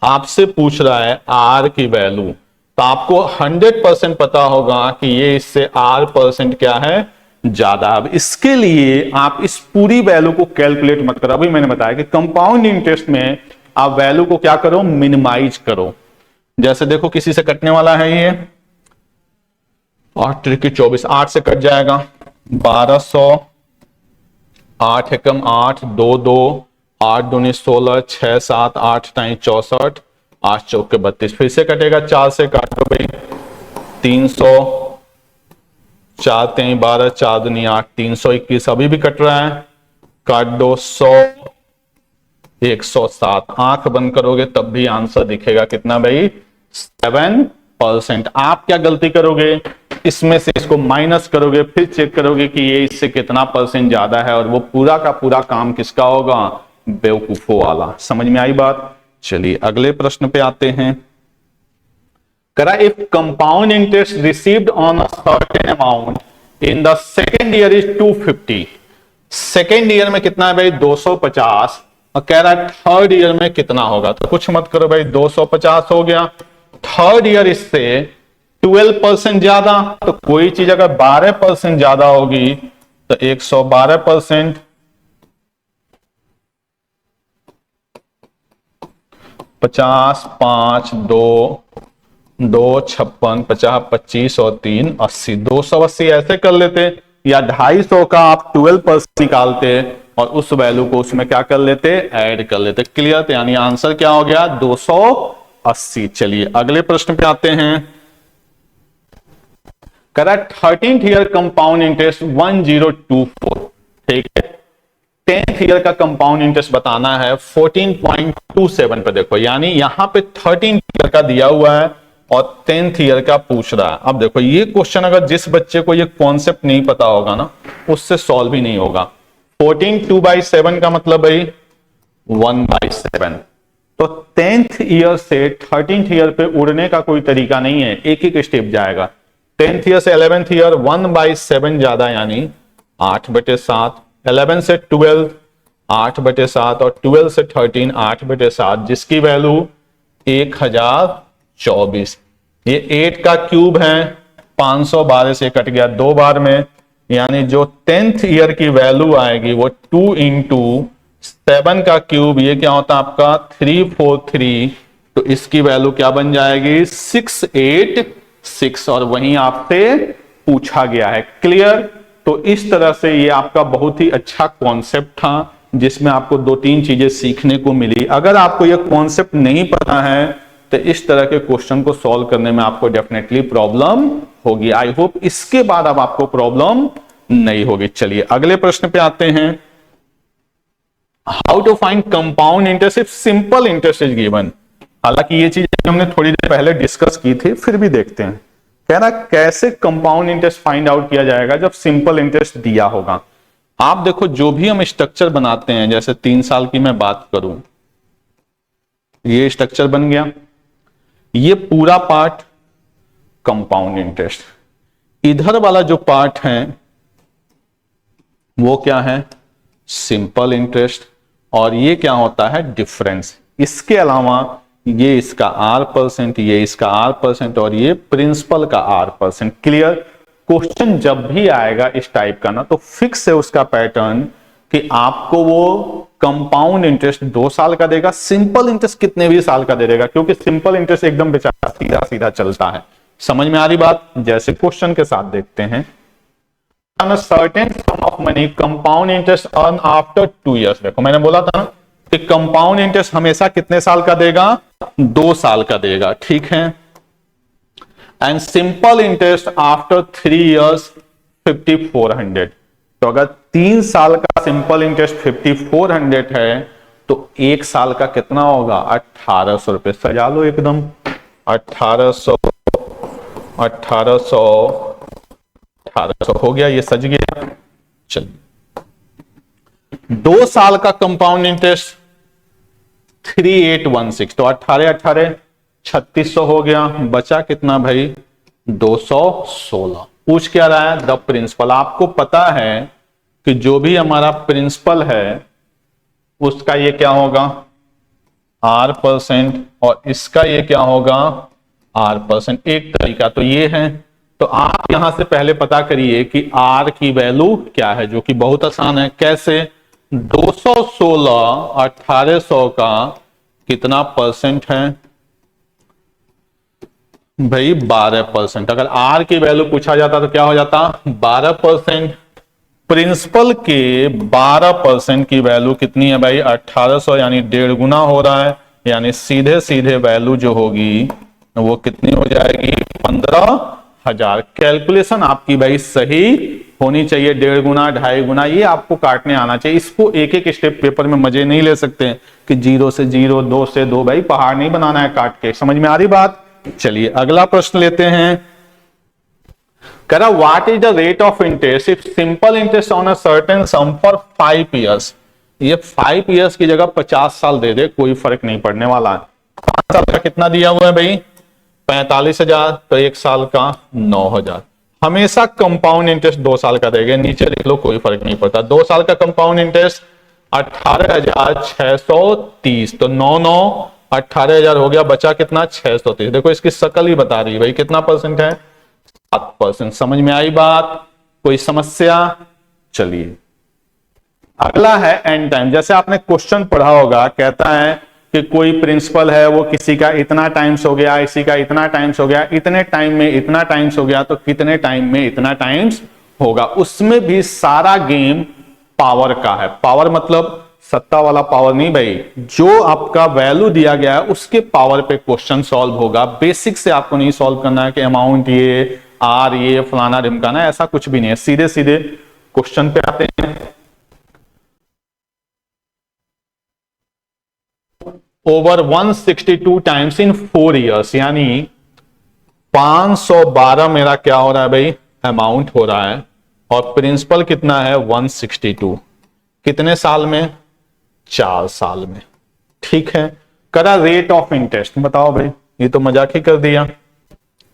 आपसे पूछ रहा है आर की वैल्यू, तो आपको 100% पता होगा कि ये इससे R% क्या है, ज्यादा। अब इसके लिए आप इस पूरी वैल्यू को कैलकुलेट मत करो। अभी मैंने बताया कि कंपाउंड इंटरेस्ट में आप वैल्यू को क्या करो, मिनिमाइज करो। जैसे देखो किसी से कटने वाला है ये 8 त्रिकी 24, 8 से कट जाएगा 1200, 8 एकम 8, 2 2, 8 दूनी 16, 6 7, 8 टाइम 64, 8 चौके 32। फिर से कटेगा 4 से काटो भाई 300, 4 3 12, 4 दूनी 8, 321। अभी भी कट रहा है, काट दो 100, 107। आंख बंद करोगे तब भी आंसर दिखेगा कितना भाई, 7%। आप क्या गलती करोगे, इसमें से इसको माइनस करोगे, फिर चेक करोगे कि ये इससे कितना परसेंट ज्यादा है, और वो पूरा का पूरा काम किसका होगा, बेवकूफों वाला। समझ में आई बात? चलिए अगले प्रश्न पे आते हैं। करा, if compound interest received on a certain amount in the second year is 250, second year में कितना है भाई, 250, और कह रहा है थर्ड ईयर में कितना होगा। तो कुछ मत करो भाई, 250 हो गया, थर्ड ईयर इससे 12% ज्यादा, तो कोई चीज अगर 12% ज्यादा होगी तो 112%, 50, 5, 2, 2, 56, 50, 25 और 3, 80, 280 ऐसे कर लेते, या 250 का आप 12% निकालते और उस वैल्यू को उसमें क्या कर लेते, ऐड कर लेते। क्लियर? तो यानी आंसर क्या हो गया, 200 80। चलिए अगले प्रश्न पे आते हैं। करा 13th ईयर कंपाउंड इंटरेस्ट 1024। ठीक है, 10th ईयर का कंपाउंड इंटरेस्ट बताना है 14.27 पे। देखो यानी यहां पे 13th ईयर का दिया हुआ है और 10th ईयर का पूछ रहा है। अब देखो ये क्वेश्चन अगर जिस बच्चे को ये कॉन्सेप्ट नहीं पता होगा ना, उससे सॉल्व ही नहीं होगा। 14 2/7 का मतलब भाई 1/7। तो 10th ईयर से 13th ईयर पे उड़ने का कोई तरीका नहीं है, एक एक स्टेप जाएगा। 10th ईयर से 11th ईयर 1/7 ज्यादा यानी 8/7। 11 से 12 8/7 और 12 से 13 8/7, जिसकी वैल्यू 1024। ये 8 का क्यूब है, 512 से कट गया 2 बार में, यानी जो 10th ईयर की वैल्यू आएगी वो 2 इंटू 7 का क्यूब, ये क्या होता है आपका 343। तो इसकी वैल्यू क्या बन जाएगी 686, और वहीं आपसे पूछा गया है। क्लियर? तो इस तरह से ये आपका बहुत ही अच्छा कॉन्सेप्ट था, जिसमें आपको 2-3 चीजें सीखने को मिली। अगर आपको ये कॉन्सेप्ट नहीं पता है तो इस तरह के क्वेश्चन को सॉल्व करने में आपको डेफिनेटली प्रॉब्लम होगी। आई होप इसके बाद अब आपको प्रॉब्लम नहीं होगी। चलिए अगले प्रश्न पे आते हैं। How to find compound interest if simple interest is given. हालांकि ये चीज हमने थोड़ी देर पहले डिस्कस की थी, फिर भी देखते हैं। कह रहा कैसे कंपाउंड इंटरेस्ट फाइंड आउट किया जाएगा जब सिंपल इंटरेस्ट दिया होगा। आप देखो जो भी हम स्ट्रक्चर बनाते हैं, जैसे 3 साल की मैं बात करूं, ये स्ट्रक्चर बन गया, ये पूरा पार्ट कंपाउंड इंटरेस्ट, इधर वाला जो पार्ट है वो क्या है सिंपल इंटरेस्ट, और ये क्या होता है डिफरेंस। इसके अलावा ये इसका R%, ये इसका R%, और ये प्रिंसिपल का R%। क्लियर? क्वेश्चन जब भी आएगा इस टाइप का ना, तो फिक्स है उसका पैटर्न कि आपको वो कंपाउंड इंटरेस्ट 2 साल का देगा, सिंपल इंटरेस्ट कितने भी साल का दे देगा, क्योंकि सिंपल इंटरेस्ट एकदम बेचारा सीधा सीधा चलता है। समझ में आ रही बात? जैसे क्वेश्चन के साथ देखते हैं। Certain sum of money compound interest earn after 2 years। देखो मैंने बोला था ना कि कंपाउंड इंटरेस्ट हमेशा कितने साल का देगा 2 साल का देगा। ठीक है, and simple interest after 3 years 5400। तो अगर 3 साल का सिंपल इंटरेस्ट 5400 है तो 1 साल का कितना होगा 1800 रुपए। सजा लो एकदम, 1800 हो गया, ये सज गया। चलिए 2 साल का कंपाउंड इंटरेस्ट 3816, तो 18 3600 हो गया। बचा कितना भाई 216। पूछ क्या रहा है द प्रिंसिपल। आपको पता है कि जो भी हमारा प्रिंसिपल है उसका ये क्या होगा R%, और इसका ये क्या होगा R%। एक तरीका तो ये है, तो आप यहां से पहले पता करिए कि R की वैल्यू क्या है, जो कि बहुत आसान है। कैसे 216 1800 का कितना परसेंट है भाई 12%। अगर R की वैल्यू पूछा जाता तो क्या हो जाता 12%। प्रिंसिपल के 12% की वैल्यू कितनी है भाई 1800, यानी 1.5 गुना हो रहा है, यानी सीधे सीधे वैल्यू जो होगी वो कितनी हो जाएगी 15,000। कैलकुलेशन आपकी भाई सही होनी चाहिए, 1.5 गुना 2.5 गुना ये आपको काटने आना चाहिए। इसको एक एक स्टेप पेपर में मजे नहीं ले सकते कि 0 से 0 2 से 2, भाई पहाड़ नहीं बनाना है काट के। समझ में आ रही बात? चलिए अगला प्रश्न लेते हैं। करा what is the rate of interest if simple interest on a certain some for 5 years। ये 5 years की जगह 50 साल दे दे, कोई फर्क नहीं पड़ने वाला है। 5 साल का कितना दिया हुआ है भाई 45,000, तो 1 साल का 9,000। हमेशा कंपाउंड इंटरेस्ट 2 साल का देंगे, नीचे लिख लो कोई फर्क नहीं पड़ता। 2 साल का कंपाउंड इंटरेस्ट 18,630, तो 9 18,000 हो गया, बचा कितना 630। देखो इसकी शकल ही बता रही है भाई कितना परसेंट है 7%। समझ में आई बात? कोई समस्या? चलिए अगला है एंड टाइम। जैसे आपने क्वेश्चन पढ़ा होगा, कहता है कि कोई प्रिंसिपल है वो किसी का इतना टाइम्स हो गया, इसी का इतना टाइम्स हो गया, इतने टाइम में इतना टाइम्स हो गया, तो कितने टाइम में इतना टाइम्स होगा। उसमें भी सारा गेम पावर का है। पावर मतलब सत्ता वाला पावर नहीं भाई, जो आपका वैल्यू दिया गया है उसके पावर पे क्वेश्चन सॉल्व होगा। बेसिक से आपको नहीं सॉल्व करना है कि अमाउंट ये आर ये फलाना ढिमकाना, ऐसा कुछ भी नहीं है, सीधे सीधे क्वेश्चन पे आते हैं। ओवर 162 टाइम्स इन 4 ईयर्स, यानी 512 मेरा क्या हो रहा है भाई, अमाउंट हो रहा है, और प्रिंसिपल कितना है 162, कितने साल में, 4 साल में। ठीक है, करा रेट ऑफ इंटरेस्ट, बताओ भाई, ये तो मजाक ही कर दिया।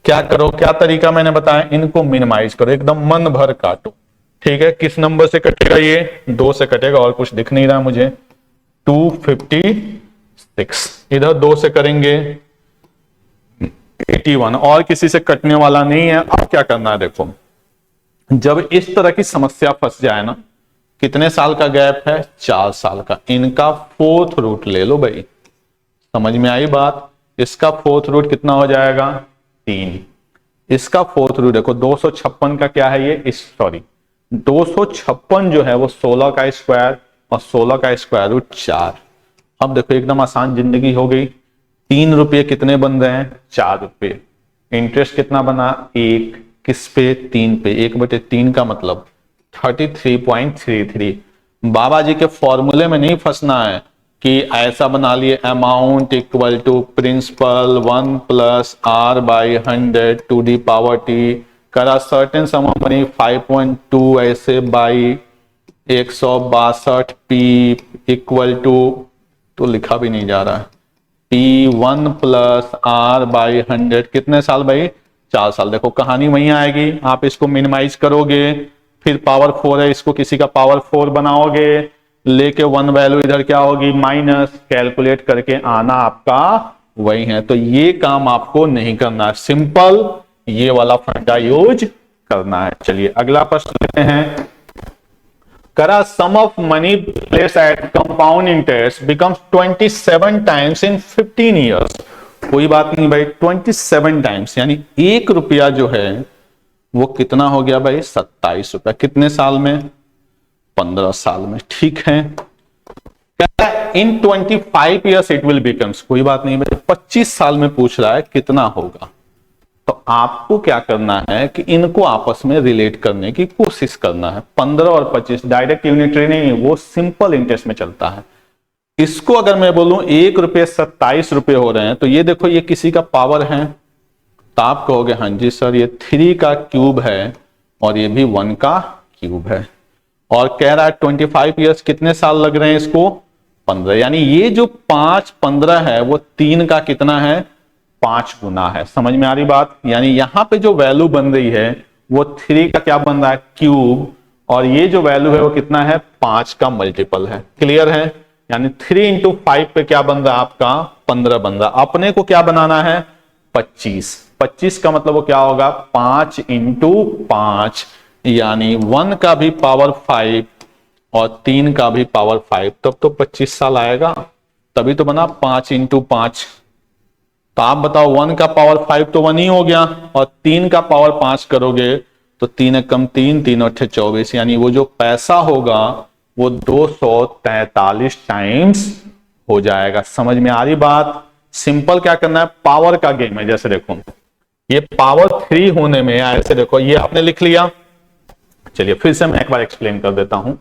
क्या करो, क्या तरीका मैंने बताया, इनको मिनिमाइज करो, एकदम मन भर काटो। ठीक है, किस नंबर से कटेगा, ये 2 से कटेगा, और कुछ दिख नहीं रहा मुझे। 256, इधर 2 से करेंगे 81, और किसी से कटने वाला नहीं है। अब क्या करना है, देखो जब इस तरह की समस्या फंस जाए ना, कितने साल का गैप है, 4 साल का, इनका 4th रूट ले लो भाई। समझ में आई बात, इसका 4th रूट कितना हो जाएगा, 3। इसका 4th रूट देखो, 256 का क्या है ये, सॉरी 256 जो है वो 16 का स्क्वायर, और 16 का स्क्वायर रूट 4। अब देखो एकदम आसान जिंदगी हो गई। 3 रुपये कितने बन रहे हैं, 4 रुपये। इंटरेस्ट कितना बना, 1, किस पे, 3 पे, 1/3 का मतलब 33.33। बाबा जी के फॉर्मूले में नहीं फंसना है कि ऐसा बना लिए, amount equal to principal 1 + r/100 to the power t, करा सर्टेन सम ऑफ मनी 5.2 ऐसे बाई 162 p इक्वल टू, तो लिखा भी नहीं जा रहा है, P1 + r/100 कितने साल भाई, 4 साल। देखो कहानी वहीं आएगी, आप इसको मिनिमाइज करोगे, फिर पावर 4 है, इसको किसी का पावर 4 बनाओगे, लेके 1 वैल्यू इधर क्या होगी, माइनस, कैलकुलेट करके आना आपका वही है। तो ये काम आपको नहीं करना है, सिंपल ये वाला फंडा यूज करना है। चलिए अगला प्रश्न लेते हैं। करा sum of money place at compound interest becomes 27 times in 15 years. कोई बात नहीं भाई, 27 टाइम्स यानी 1 रुपया जो है वो कितना हो गया भाई, 27 रुपया, कितने साल में, 15 साल में। ठीक है, इन 25 ईयर्स इट विल बिकम्स, कोई बात नहीं भाई, 25 साल में पूछ रहा है कितना होगा। तो आपको क्या करना है कि इनको आपस में रिलेट करने की कोशिश करना है। 15 और 25 डायरेक्ट यूनिटरी नहीं, वो सिंपल इंटरेस्ट में चलता है। इसको अगर मैं बोलूं 1 रुपये 27 रुपये हो रहे हैं, तो ये देखो ये किसी का पावर है, तो आप कहोगे हाँ जी सर ये 3 का क्यूब है और ये भी 1 का क्यूब है। और कह रहा है 25 ईयर्स, कितने साल लग रहे हैं इसको, 15, यानी ये जो 5 15 है वो 3 का कितना है, 5 गुना है। समझ में आ रही बात, यानी यहां पे जो वैल्यू बन रही है वो 3 का क्या बन रहा है, क्यूब, और ये जो वैल्यू है वो कितना है, 5 का मल्टीपल है। क्लियर है, यानी 3 × 5 पे क्या बन रहा है आपका, 15 बन रहा। अपने को क्या बनाना है, 25। 25 का मतलब वो क्या होगा, 5 × 5, यानी 1 का भी पावर 5 और 3 का भी पावर 5, तब तो 25 साल आएगा, तभी तो बना 5 × 5। तो आप बताओ 1 का पावर 5 तो 1 ही हो गया, और 3 का पावर 5 करोगे तो 3 कम 3, 3 और 24, यानी वो जो पैसा होगा वो 243 टाइम्स हो जाएगा। समझ में आ रही बात, सिंपल क्या करना है, पावर का गेम है। जैसे देखो ये पावर 3 होने में, ऐसे देखो ये आपने लिख लिया, चलिए फिर से मैं एक बार एक्सप्लेन कर देता हूं।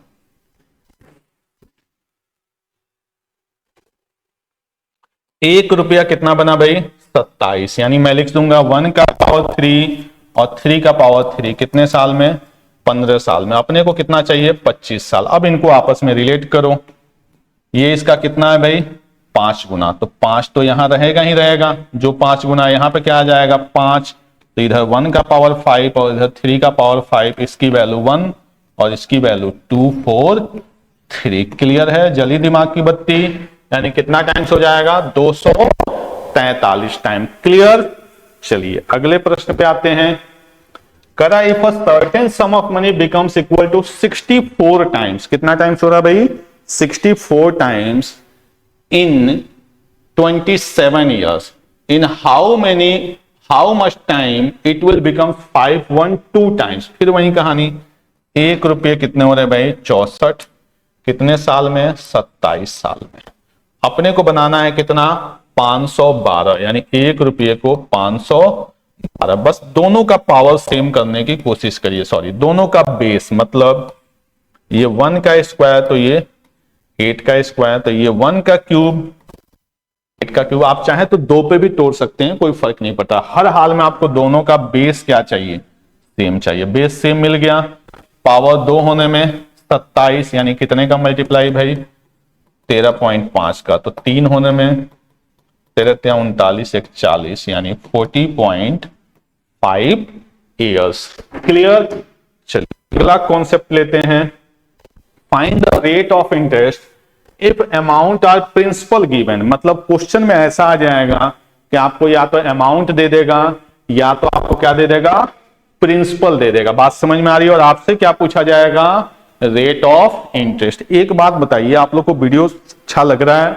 1 रुपया कितना बना भाई, 27, यानी मैं लिख दूंगा 1 का पावर 3 और 3 का पावर 3 कितने साल में, 15 साल में। अपने को कितना चाहिए, 25 साल। अब इनको आपस में रिलेट करो, ये इसका कितना है भाई, 5 गुना, तो 5 तो यहां रहेगा ही रहेगा, जो 5 गुना यहां पे क्या आ जाएगा, 5, तो इधर 1 का पावर 5 और इधर 3 का पावर 5, इसकी वैल्यू 1 और इसकी वैल्यू 2 4 3। क्लियर है, जली दिमाग की बत्ती, यानी कितना टाइम्स हो जाएगा, 243 टाइम। क्लियर, चलिए अगले प्रश्न पे आते हैं। करा if a certain sum of money becomes equal to 64 times, कितना टाइम्स हो रहा है भाई, 64 times in 27 years, in how much time it will become 512 times. फिर वही कहानी, 1 रुपये कितने हो रहे भाई, 64, कितने साल में? 27 साल में। अपने को बनाना है कितना? 512, यानी 1 रुपये को 512। बस दोनों का पावर सेम करने की कोशिश करिए, सॉरी दोनों का बेस, मतलब ये 1 का स्क्वायर तो ये 8 का स्क्वायर, तो ये 1 का क्यूब 8 का क्यूब। आप चाहे तो 2 पे भी तोड़ सकते हैं, कोई फर्क नहीं पड़ता। हर हाल में आपको दोनों का बेस क्या चाहिए? सेम चाहिए। बेस सेम मिल गया। पावर 2 होने में 27, यानी कितने का मल्टीप्लाई भाई? 13.5 का। तो 3 होने में 13 39 1 40, यानी 40.5 ईयर्स। क्लियर? चलिए अगला कॉन्सेप्ट लेते हैं। Find the rate of interest if amount or principal given. मतलब क्वेश्चन में ऐसा आ जाएगा कि आपको या तो अमाउंट दे देगा या तो आपको क्या दे देगा? प्रिंसिपल दे देगा। बात समझ में आ रही है? और आपसे क्या पूछा जाएगा? Rate of interest. एक बात बताइए, आप लोग को वीडियो अच्छा लग रहा है?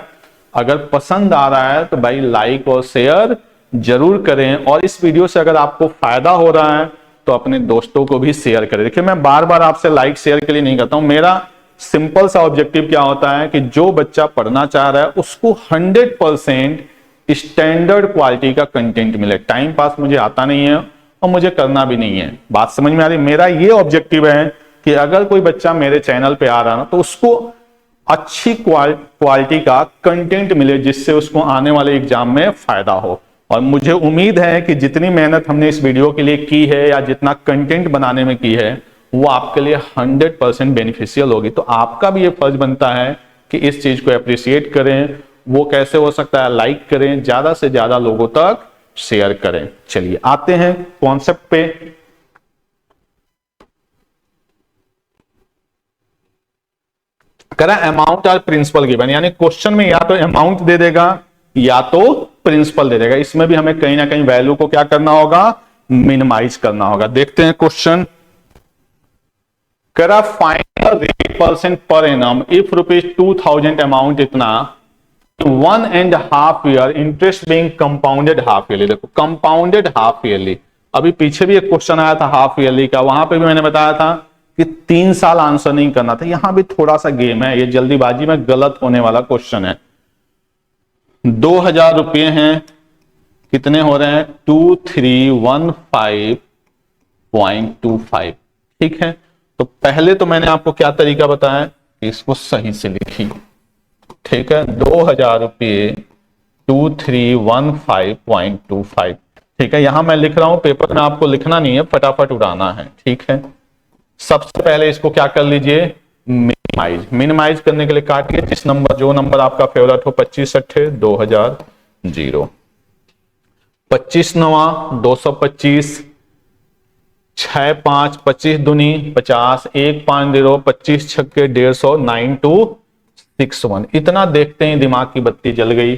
अगर पसंद आ रहा है तो भाई लाइक और शेयर जरूर करें, और इस वीडियो से अगर आपको फायदा हो रहा है तो अपने दोस्तों को भी शेयर करें। देखिए मैं बार बार आपसे लाइक शेयर के लिए नहीं करता हूं। मेरा सिंपल सा ऑब्जेक्टिव क्या होता है कि जो बच्चा पढ़ना चाह रहा है उसको 100% स्टैंडर्ड क्वालिटी का कंटेंट मिले। टाइम पास मुझे आता नहीं है और मुझे करना भी नहीं है। बात समझ में आ रही? मेरा ये ऑब्जेक्टिव है कि अगर कोई बच्चा मेरे चैनल पे आ रहा है ना, तो उसको अच्छी क्वालिटी का कंटेंट मिले जिससे उसको आने वाले एग्जाम में फायदा हो। और मुझे उम्मीद है कि जितनी मेहनत हमने इस वीडियो के लिए की है या जितना कंटेंट बनाने में की है वो आपके लिए 100% बेनिफिशियल होगी। तो आपका भी ये फर्ज बनता है कि इस चीज को अप्रिशिएट करें। वो कैसे हो सकता है? लाइक करें, ज्यादा से ज्यादा लोगों तक शेयर करें। चलिए आते हैं कॉन्सेप्ट पे। करा अमाउंट और प्रिंसिपल गिवन, यानी क्वेश्चन में या तो अमाउंट दे देगा या तो प्रिंसिपल दे देगा। इसमें भी हमें कहीं ना कहीं वैल्यू को क्या करना होगा? मिनिमाइज करना होगा। देखते हैं क्वेश्चन। करा find the rate percent per annum if ₹2000 amount इतना 1.5 year interest being compounded half yearly. देखो कंपाउंडेड हाफ ईयरली, अभी पीछे भी एक क्वेश्चन आया था हाफ ईयरली का, वहां पे भी मैंने बताया था कि 3 साल आंसर नहीं करना था। यहां भी थोड़ा सा गेम है, ये जल्दीबाजी में गलत होने वाला क्वेश्चन है। 2000 रुपये हैं, कितने हो रहे हैं? 2315.25। ठीक है, तो पहले तो मैंने आपको क्या तरीका बताया कि इसको सही से लिखिए। ठीक है, 2000 रुपये 2315.25। ठीक है, यहां मैं लिख रहा हूं, पेपर में आपको लिखना नहीं है, फटाफट उड़ाना है। ठीक है, सबसे पहले इसको क्या कर लीजिए? मिनिमाइज। मिनिमाइज करने के लिए काटिए जिस नंबर, जो नंबर आपका फेवरेट हो। 25 अट्ठे 2000, 0 25 नवा 225, 6 5 25 दूनी 50, 1 5 0 25 छक्के 150, 9261। इतना देखते ही दिमाग की बत्ती जल गई।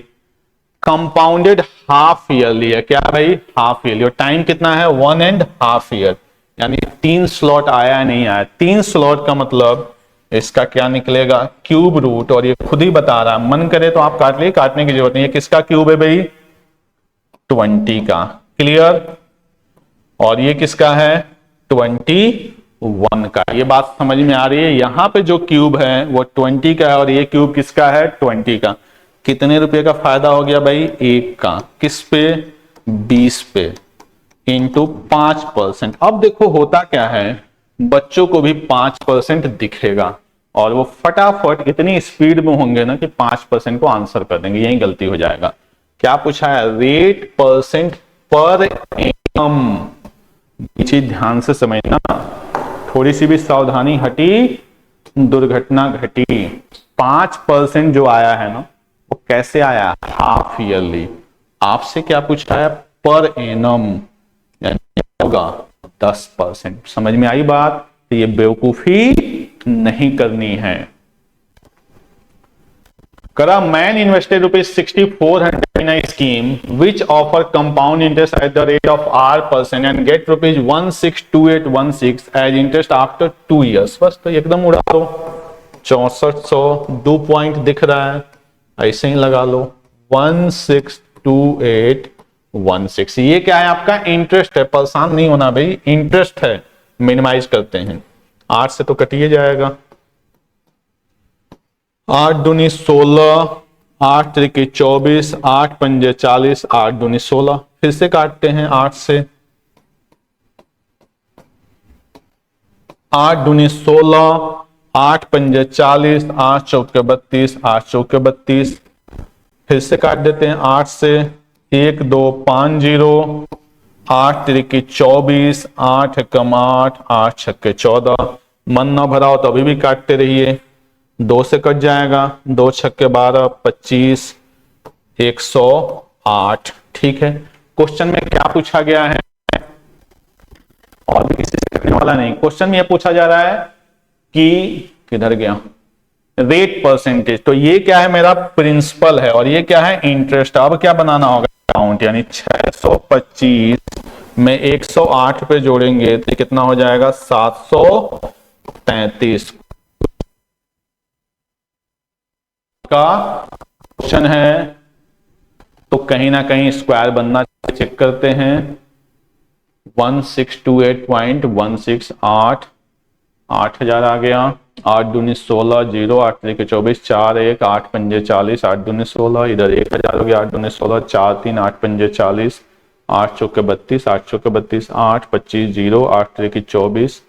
कंपाउंडेड हाफ ईयरली है क्या भाई? Half yearly. और टाइम कितना है? 1.5 ईयर, यानी 3 स्लॉट आया है नहीं आया। 3 स्लॉट का मतलब इसका क्या निकलेगा? Cube root. और ये खुद ही बता रहा है, मन करे तो आप काट लिए, काटने की जरूरत नहीं है। किसका क्यूब है भाई? 20 का। क्लियर? और ये किसका है? 21 का। ये बात समझ में आ रही है? यहां पे जो क्यूब है वो 20 का है और ये क्यूब किसका है? 20 का। कितने रुपए का फायदा हो गया भाई? 1 का। किस पे? 20 पे इंटू 5%। अब देखो होता क्या है, बच्चों को भी 5% दिखेगा और वो फटाफट इतनी स्पीड में होंगे ना कि 5% को आंसर कर देंगे। यही गलती हो जाएगा। क्या पूछा है? Rate percent per annum. ये चीज ध्यान से समझना, थोड़ी सी भी सावधानी हटी दुर्घटना घटी। 5% जो आया है ना वो कैसे आया? Half yearly. आपसे क्या पूछा है? पर एनम, यानी होगा 10%। समझ में आई बात? तो ये बेवकूफी नहीं करनी है। करा man invested ₹6400 in a scheme which offer compound interest at the rate of R% and get ₹162816 as interest after 2 years। बस तो एकदम उड़ा दो। 6400 2 पॉइंट दिख रहा है, ऐसे ही लगा लो। 162816। ये क्या है? आपका इंटरेस्ट है। परेशान नहीं होना भाई, इंटरेस्ट है। मिनिमाइज करते हैं, 8 से तो कटिए जाएगा। 8 दूनी 16, 8 त्रिकी 24, 8 पंजे 40, 8 दूनी 16। फिर से काटते हैं 8 से। 8 दूनी 16, 8 पंजे 40, 8 चौके 32, 8 चौके 32। फिर से काट देते हैं 8 से। 1 2 5 0, 8 त्रिकी 24, 8 एकम 8, 8 छक्के 14। मन ना भरा हो तो अभी भी काटते रहिए। 2 से कट जाएगा, 2 छक्के 12, 25, 108। ठीक है, क्वेश्चन में क्या पूछा गया है और भी किसी से करने वाला नहीं। क्वेश्चन में यह पूछा जा रहा है कि किधर गया, रेट परसेंटेज। तो ये क्या है, मेरा प्रिंसिपल है और ये क्या है, इंटरेस्ट। अब क्या बनाना होगा, अकाउंट, यानी 625 में 108 पे जोड़ेंगे तो कितना हो जाएगा, 733 का क्वेश्चन है। तो कहीं ना कहीं स्क्वायर बनना, चेक करते हैं। 1628.168, 8000 आ गया। 8 दूनी 16, 0, 8 त्रिके 24, 4 1, 8 पंजे 40, 8 दूनी 16, इधर 1000 हो गया। 8 दूनी 16, 4 3, 8 पंजे 40, 8 चौके 32, 8 चौके 32, 8 25 0, 8 त्रिके 24,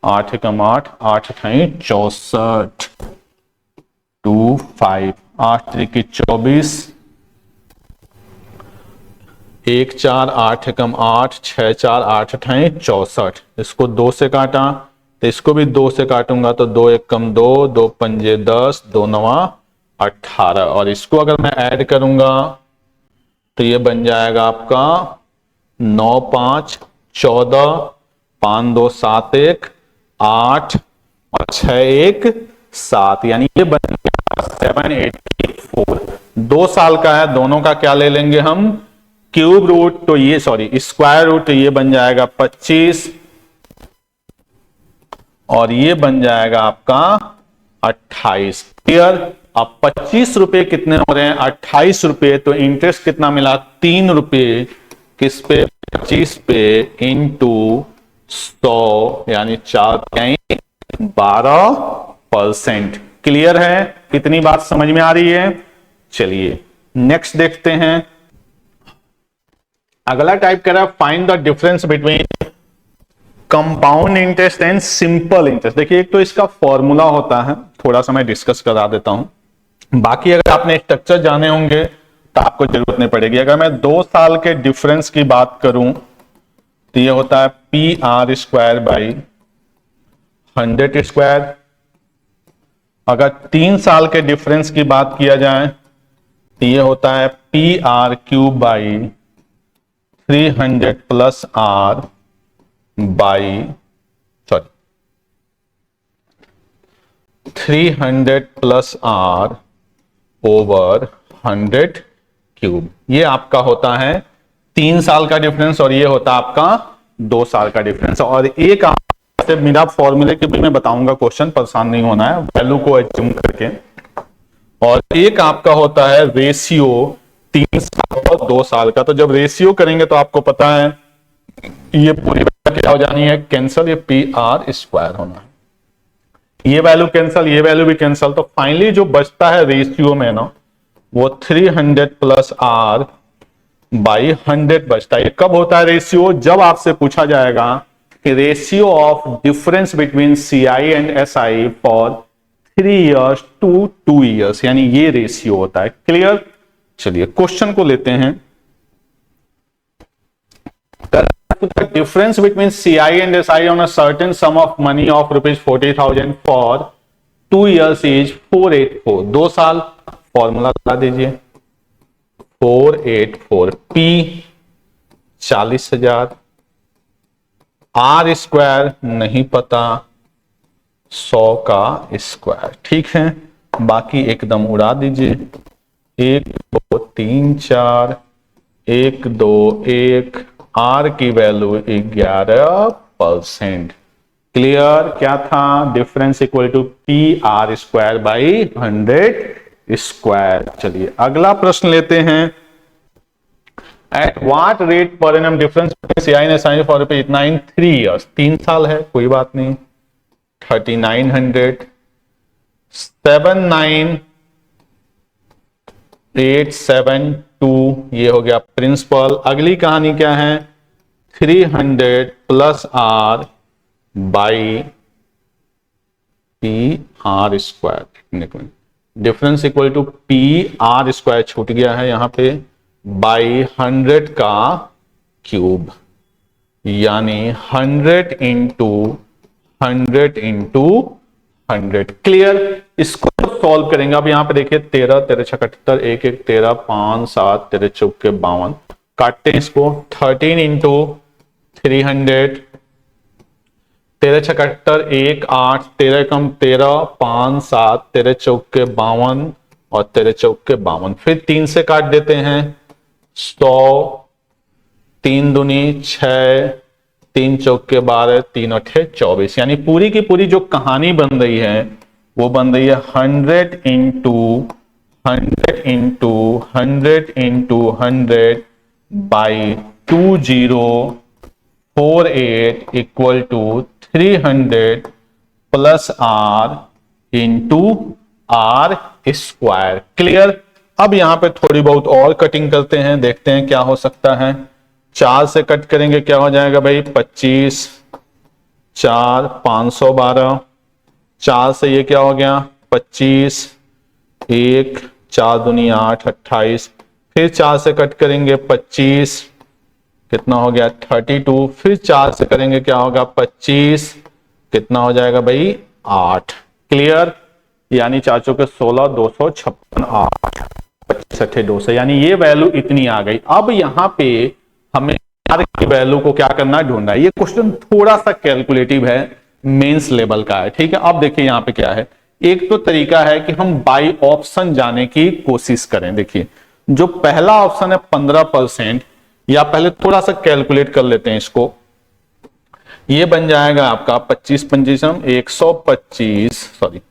8 एकम 8, 8 अठाई 64, 25, 8 त्रिके 24, 1 4, 8 एकम 8, 6 4, 8 अठाई 64। इसको 2 से काटा तो इसको भी 2 से काटूंगा तो 2 एकम 2, 2 पंजे 10, 2 नवा 18। और इसको अगर मैं ऐड करूंगा तो ये बन जाएगा आपका 9 5 14, 5 2 7 1 8 और 6 1 7, यानी ये बन गया 784। 2 साल का है, दोनों का क्या ले लेंगे हम, क्यूब रूट। तो ये सॉरी स्क्वायर रूट, तो ये बन जाएगा 25 और ये बन जाएगा आपका 28। क्लियर। अब 25 रुपए कितने हो रहे हैं, 28 रुपए। तो इंटरेस्ट कितना मिला, 3 रुपए किस पे, 25 पे इंटू 100, यानी 12%। क्लियर है, कितनी बात समझ में आ रही है। चलिए नेक्स्ट देखते हैं। अगला टाइप कर रहा है, find the difference between compound interest and simple interest. देखिए एक तो इसका फॉर्मूला होता है, थोड़ा सा मैं डिस्कस करा देता हूं। बाकी अगर आपने स्ट्रक्चर जाने होंगे तो आपको जरूरत नहीं पड़ेगी। अगर मैं 2 साल के डिफरेंस की बात करूं तो ये होता है p r square by 100 square. अगर 3 साल के डिफरेंस की बात किया जाए तो ये होता है p r cube by 300 plus r by 300 plus r over 100 cube. ये आपका होता है 3 साल का डिफरेंस और ये होता है आपका 2 साल का डिफरेंस। और एक आपसे मेरा फॉर्मूले के भी मैं बताऊंगा, क्वेश्चन परेशान नहीं होना है, वैल्यू को एज्यूम करके। और एक आपका होता है रेशियो 3 साल और 2 साल का। तो जब रेशियो करेंगे तो आपको पता है ये पूरी क्या हो जानी है, कैंसल, ये पी आर स्क्वायर होना है। ये वैल्यू कैंसल, ये वैल्यू भी कैंसल। तो फाइनली जो बचता है रेशियो में ना, वो 300 प्लस आर बाई 100 बचता है। कब होता है रेशियो, जब आपसे पूछा जाएगा कि ratio of difference between C I and S I for 3 years to 2 years, यानी ये रेशियो होता है। क्लियर। चलिए क्वेश्चन को लेते हैं। The difference between CI and SI on a certain sum of money of rupees 40,000 for 2 years is 484। 2 साल, formula बता दीजिए। 484 P 40,000, आर स्क्वायर नहीं पता, 100 का स्क्वायर। ठीक है, बाकी एकदम उड़ा दीजिए। 1 2 3 4, 1 2 1, आर की वैल्यू 11%। क्लियर। क्या था, difference equal to p r square by 100 square. चलिए अगला प्रश्न लेते हैं। At what rate per annum difference CI ने साइन फॉर रुपए इतना इन 3 years। 3 साल है, कोई बात नहीं। 3900 79872 ये हो गया प्रिंसिपल। अगली कहानी क्या है, 300 plus r by p r square, difference equal to p r square छूट गया है यहां पे, बाई 100 का क्यूब, यानी 100 इंटू 100 इंटू 100। क्लियर। इसको सॉल्व करेंगे। अब यहां पे देखिए 13 13 76 1 1 13 5 7 13 चौके 52, काटते हैं इसको। 13 इंटू 300, 13 76 1 8 13 कम 13 5 7 13 चौके 52 और 13 चौके 52, फिर 3 से काट देते हैं। 100, 3 दूनी 6, 3 चौके 12, 3 अठे 24, यानी पूरी की पूरी जो कहानी बन रही है वो बन रही है 100 into 100 into 100 into 100 by 2048 equal to 300 plus r into r square. Clear. अब यहां पे थोड़ी बहुत और कटिंग करते हैं, देखते हैं क्या हो सकता है। 4 से कट करेंगे, क्या हो जाएगा भाई, 25, 4 512, 4 से ये क्या हो गया 25, 1 4 दूनी 8 28, फिर 4 से कट करेंगे 25, कितना हो गया 32, फिर 4 से करेंगे क्या होगा 25, कितना हो जाएगा भाई 8। क्लियर। यानी 4 चौके 16, 256 8, 25 200, यानी ये वैल्यू इतनी आ गई। अब यहां पे हमें आर की वैल्यू को क्या करना है, ढूंढना है। ये क्वेश्चन थोड़ा सा कैलकुलेटिव है, मेंस लेवल का है। ठीक है। अब देखिए यहां पे क्या है, एक तो तरीका है कि हम बाई ऑप्शन जाने की कोशिश करें। देखिए जो पहला ऑप्शन है 15%, या पहले थोड़ा सा कैलकुलेट कर लेते हैं इसको। ये बन जाएगा आपका 25 25 125, सॉरी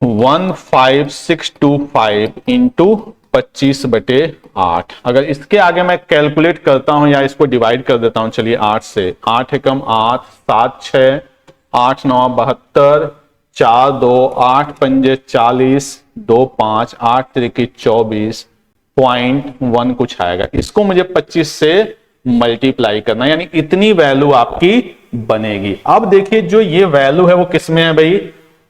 15625 इंटू 25/8। अगर इसके आगे मैं कैलकुलेट करता हूं या इसको डिवाइड कर देता हूं, चलिए 8 से, 8 एकम 8, 7 6, 8 9 72, 4 2 8 पंजे 40, 2 5 8 त्रिकी 24.1 कुछ आएगा। इसको मुझे 25 से मल्टीप्लाई करना, यानी इतनी वैल्यू आपकी बनेगी। अब देखिए जो ये वैल्यू है वो किस में है भाई,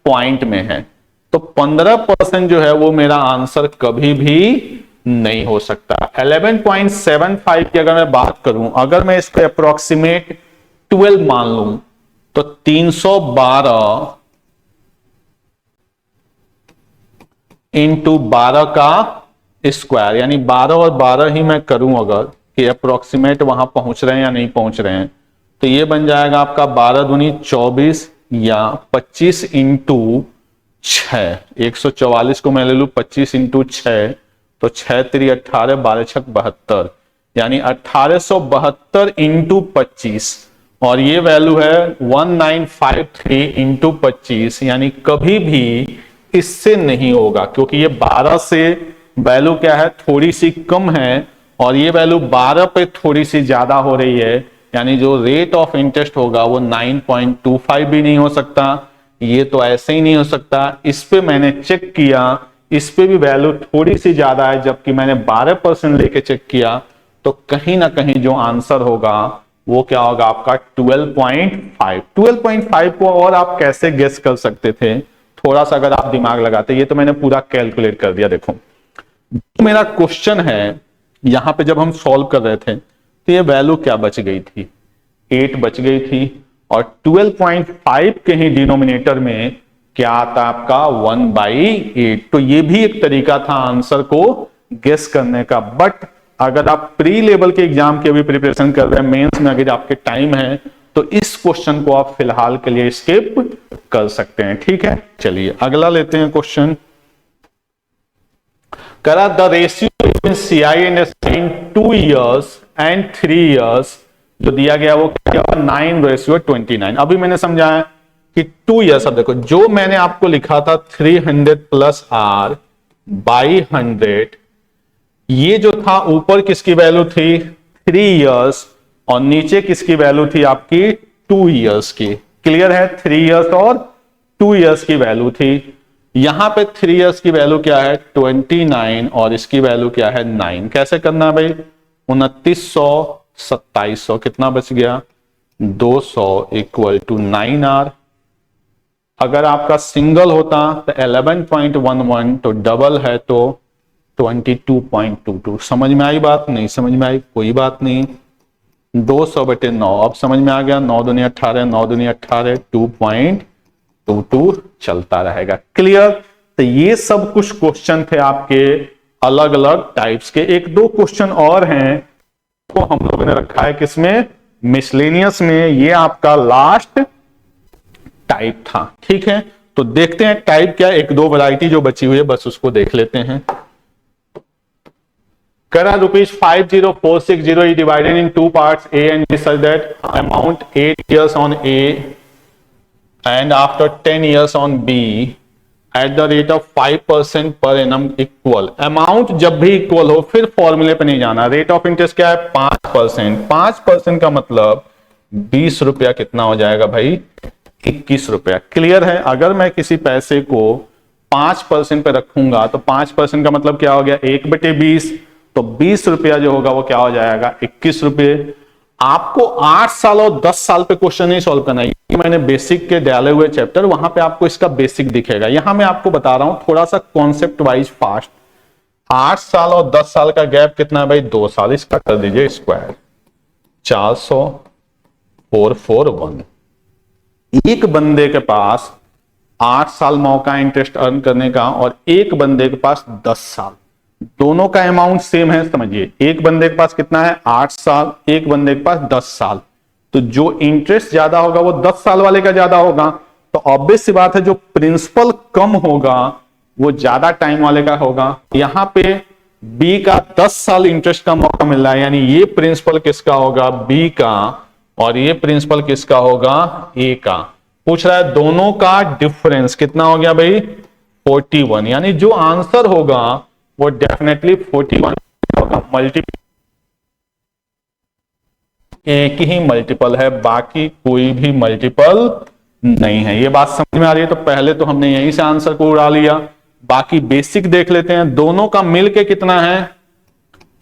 पॉइंट में है। तो 15% जो है वो मेरा आंसर कभी भी नहीं हो सकता। 11.75 की अगर मैं बात करूं, अगर मैं इसको अप्रोक्सीमेट 12 मान लूं तो 312 इंटू 12 का स्क्वायर, यानी 12 और 12 ही मैं करूं अगर कि अप्रोक्सीमेट वहां पहुंच रहे हैं या नहीं पहुंच रहे हैं, तो ये बन जाएगा आपका 12 दूनी 24 या 25 इंटू 6, 144 को मैं ले लू 25 इंटू 6, तो 6 3 18, 12 6 72, यानी 1872 इंटू 25, और ये वैल्यू है 1953 इंटू 25, यानी कभी भी इससे नहीं होगा, क्योंकि ये 12 से वैल्यू क्या है थोड़ी सी कम है, और ये वैल्यू 12 पे थोड़ी सी ज्यादा हो रही है, यानी जो रेट ऑफ इंटरेस्ट होगा वो 9.25 भी नहीं हो सकता। ये तो ऐसे ही नहीं हो सकता। इस पे मैंने चेक किया, इस पे भी वैल्यू थोड़ी सी ज्यादा है, जबकि मैंने 12% लेके चेक किया, तो कहीं ना कहीं जो आंसर होगा वो क्या होगा आपका 12.5। 12.5 को और आप कैसे गेस कर सकते थे, थोड़ा सा अगर आप दिमाग लगाते। ये तो मैंने पूरा कैलकुलेट कर दिया। देखो मेरा क्वेश्चन है, यहां पे जब हम सॉल्व कर रहे थे तो ये वैल्यू क्या बच गई थी, 8 बच गई थी, और 12.5 के ही डिनोमिनेटर में क्या आता आपका 1/8। तो ये भी एक तरीका था आंसर को गेस करने का। बट अगर आप प्री लेवल के एग्जाम की अभी प्रिपरेशन कर रहे हैं, मेंस में अगर आपके टाइम है, तो इस क्वेश्चन को आप फिलहाल के लिए स्किप कर सकते हैं। ठीक है, चलिए अगला लेते हैं क्वेश्चन। करा the ratio between CI and SI in 2 years and 3 years, जो दिया गया वो क्या, 9:29। अभी मैंने समझाया कि 2 years। अब देखो जो मैंने आपको लिखा था 300 प्लस R बाई 100, ये जो था ऊपर किसकी वैल्यू थी 3 years, और नीचे किसकी वैल्यू थी आपकी 2 years की। क्लियर है, 3 years और 2 इयर्स की वैल्यू थी। यहां पे 3 इयर्स की वैल्यू क्या है 29 और इसकी वैल्यू क्या है 9। कैसे करना है भाई 2900 2700 कितना बच गया 200 इक्वल टू 9R। अगर आपका सिंगल होता तो 11.11 तो डबल है तो 22.22। समझ में आई बात? नहीं समझ में आई कोई बात नहीं। 200/9 अब समझ में आ गया। 9 दूनी 18 9 दूनी 18 2.22 चलता रहेगा। क्लियर? तो ये सब कुछ क्वेश्चन थे आपके अलग अलग टाइप्स के। एक दो क्वेश्चन और हैं तो हम लोगों ने रखा है किसमें मिसलेनियस में। ये आपका लास्ट टाइप था। ठीक है तो देखते हैं टाइप क्या। एक दो वैरायटी जो बची हुई है बस उसको देख लेते हैं। करा ₹50,460 is divided in two parts A and B such that amount 8 years on A and after 10 years on B at the rate of 5% per annum equal। Amount जब भी इक्वल हो फिर फॉर्मूले पे नहीं जाना। रेट ऑफ इंटरेस्ट क्या है 5%। 5% का मतलब 20 रुपया कितना हो जाएगा भाई 21 रुपया। क्लियर है? अगर मैं किसी पैसे को 5% पे रखूंगा तो 5% का मतलब क्या हो गया 1/20 तो 20 रुपया जो होगा वो क्या हो जाएगा 21 रुपये। आपको 8 साल और 10 साल पे क्वेश्चन नहीं सॉल्व करना है। मैंने बेसिक के डाले हुए चैप्टर वहां पे आपको इसका बेसिक दिखेगा। यहां मैं आपको बता रहा हूं थोड़ा सा कॉन्सेप्ट वाइज फास्ट। 8 साल और 10 साल का गैप कितना है भाई 2 साल। इसका कर दीजिए स्क्वायर 400 441। एक बंदे के पास 8 साल मौका इंटरेस्ट अर्न करने का और एक बंदे के पास 10 साल। दोनों का अमाउंट सेम है। समझिए एक बंदे के पास कितना है 8 साल एक बंदे के पास 10 साल। तो जो इंटरेस्ट ज्यादा होगा वो 10 साल वाले का ज्यादा होगा। तो ऑब्वियस सी बात है जो प्रिंसिपल कम होगा वो ज्यादा टाइम वाले का होगा। यहां पे बी का 10 साल इंटरेस्ट का मौका मिल रहा है यानी ये प्रिंसिपल किसका होगा बी का और ये प्रिंसिपल किसका होगा ए का। पूछ रहा है दोनों का डिफरेंस कितना हो गया भाई 41 यानी जो आंसर होगा वो डेफिनेटली 41 होगा। मल्टीपल एक ही मल्टीपल है बाकी कोई भी मल्टीपल नहीं है। ये बात समझ में आ रही है? तो पहले तो हमने यहीं से आंसर को उड़ा लिया। बाकी बेसिक देख लेते हैं। दोनों का मिलके कितना है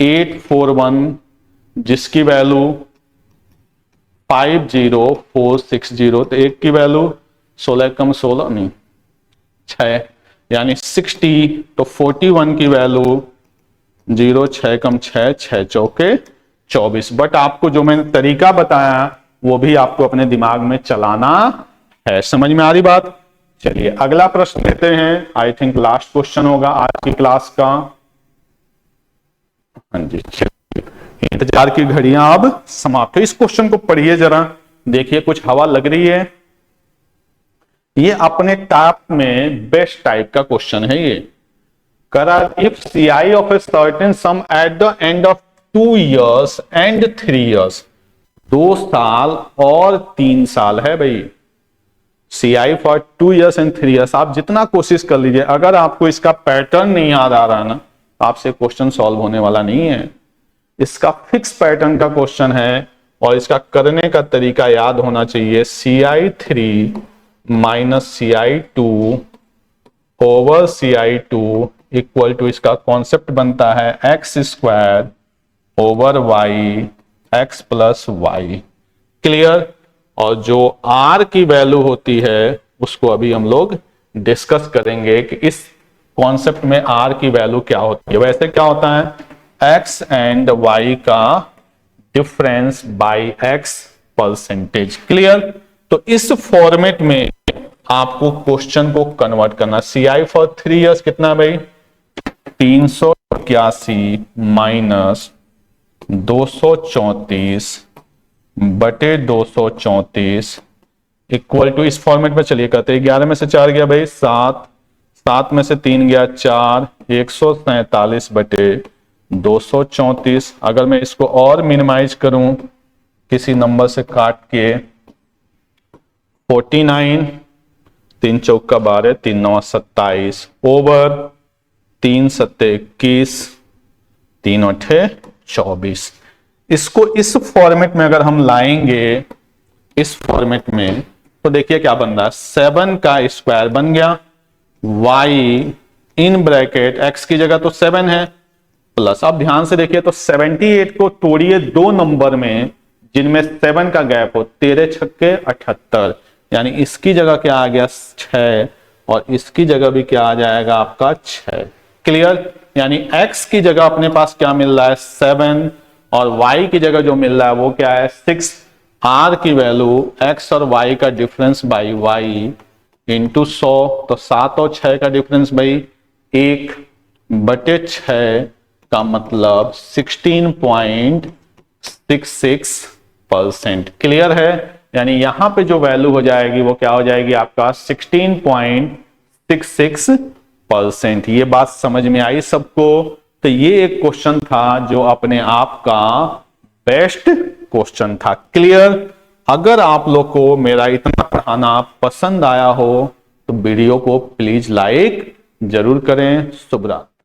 841 जिसकी वैल्यू 50460 तो एक की वैल्यू 16 कम 16 नहीं 6 यानी 60 तो 41 की वैल्यू 0 6 कम 6 6 चौके 24। बट आपको जो मैंने तरीका बताया वो भी आपको अपने दिमाग में चलाना है। समझ में आ रही बात? चलिए अगला प्रश्न लेते हैं। आई थिंक लास्ट क्वेश्चन होगा आज की क्लास का। हाँ जी इंतजार की घड़ियां अब समाप्त। तो इस क्वेश्चन को पढ़िए जरा। देखिए कुछ हवा लग रही है। ये अपने टाइप में बेस्ट टाइप का क्वेश्चन है ये। करा if CI of a certain some eight the end of 2 years and 3 years 2 साल और 3 साल है भाई। CI for 2 years and 3 years। आप जितना कोशिश कर लीजिए अगर आपको इसका पैटर्न नहीं याद आ रहा ना आपसे क्वेश्चन सॉल्व होने वाला नहीं है। इसका फिक्स पैटर्न का क्वेश्चन है और इसका करने का तरीका याद होना चाहिए। CI3 minus CI2 over CI2 equal to इसका कॉन्सेप्ट बनता है x² over y x plus y. Clear? और जो r की वैल्यू होती है उसको अभी हम लोग डिस्कस करेंगे कि इस कॉन्सेप्ट में r की वैल्यू क्या होती है। वैसे क्या होता है x एंड y का difference bye x percentage. Clear? तो इस फॉर्मेट में आपको क्वेश्चन को कन्वर्ट करना। CI फॉर 3 इयर्स कितना भाई 381 माइनस 234/234 इक्वल टू इस फॉर्मेट में चलिए करते हैं। 11 में से 4 गया भाई 7 7 में से 3 गया 4 147/234। अगर मैं इसको और मिनिमाइज करूं किसी नंबर से काट के 49 3 चौका 12 3 9 27 ओवर 3 7 21 3 8 24। इसको इस फॉर्मेट में अगर हम लाएंगे इस फॉर्मेट में तो देखिए क्या बन रहा है, 7 का स्क्वायर बन गया, y इन ब्रैकेट x की जगह तो 7 है प्लस, अब ध्यान से देखिए तो 78 को तोड़िए दो नंबर में जिनमें 7 का गैप हो, 13 छक्के 78, यानी इसकी जगह क्या आ गया 6 और इसकी जगह भी क्या आ जाएगा आपका 6। क्लियर, यानी x की जगह अपने पास क्या मिल रहा है 7 और y की जगह जो मिल रहा है वो क्या है 6। r की वैल्यू x और y का डिफरेंस बाई y इंटू 100, तो 7 और 6 का डिफरेंस भाई 1/6 का मतलब 16.66%। क्लियर है, यानी यहां पे जो वैल्यू हो जाएगी वो क्या हो जाएगी आपका 16.66%। ये बात समझ में आई सबको? तो ये एक क्वेश्चन था जो अपने आप का बेस्ट क्वेश्चन था। क्लियर, अगर आप लोग को मेरा इतना पढ़ाना पसंद आया हो तो वीडियो को प्लीज लाइक जरूर करें। शुभ रात्रि।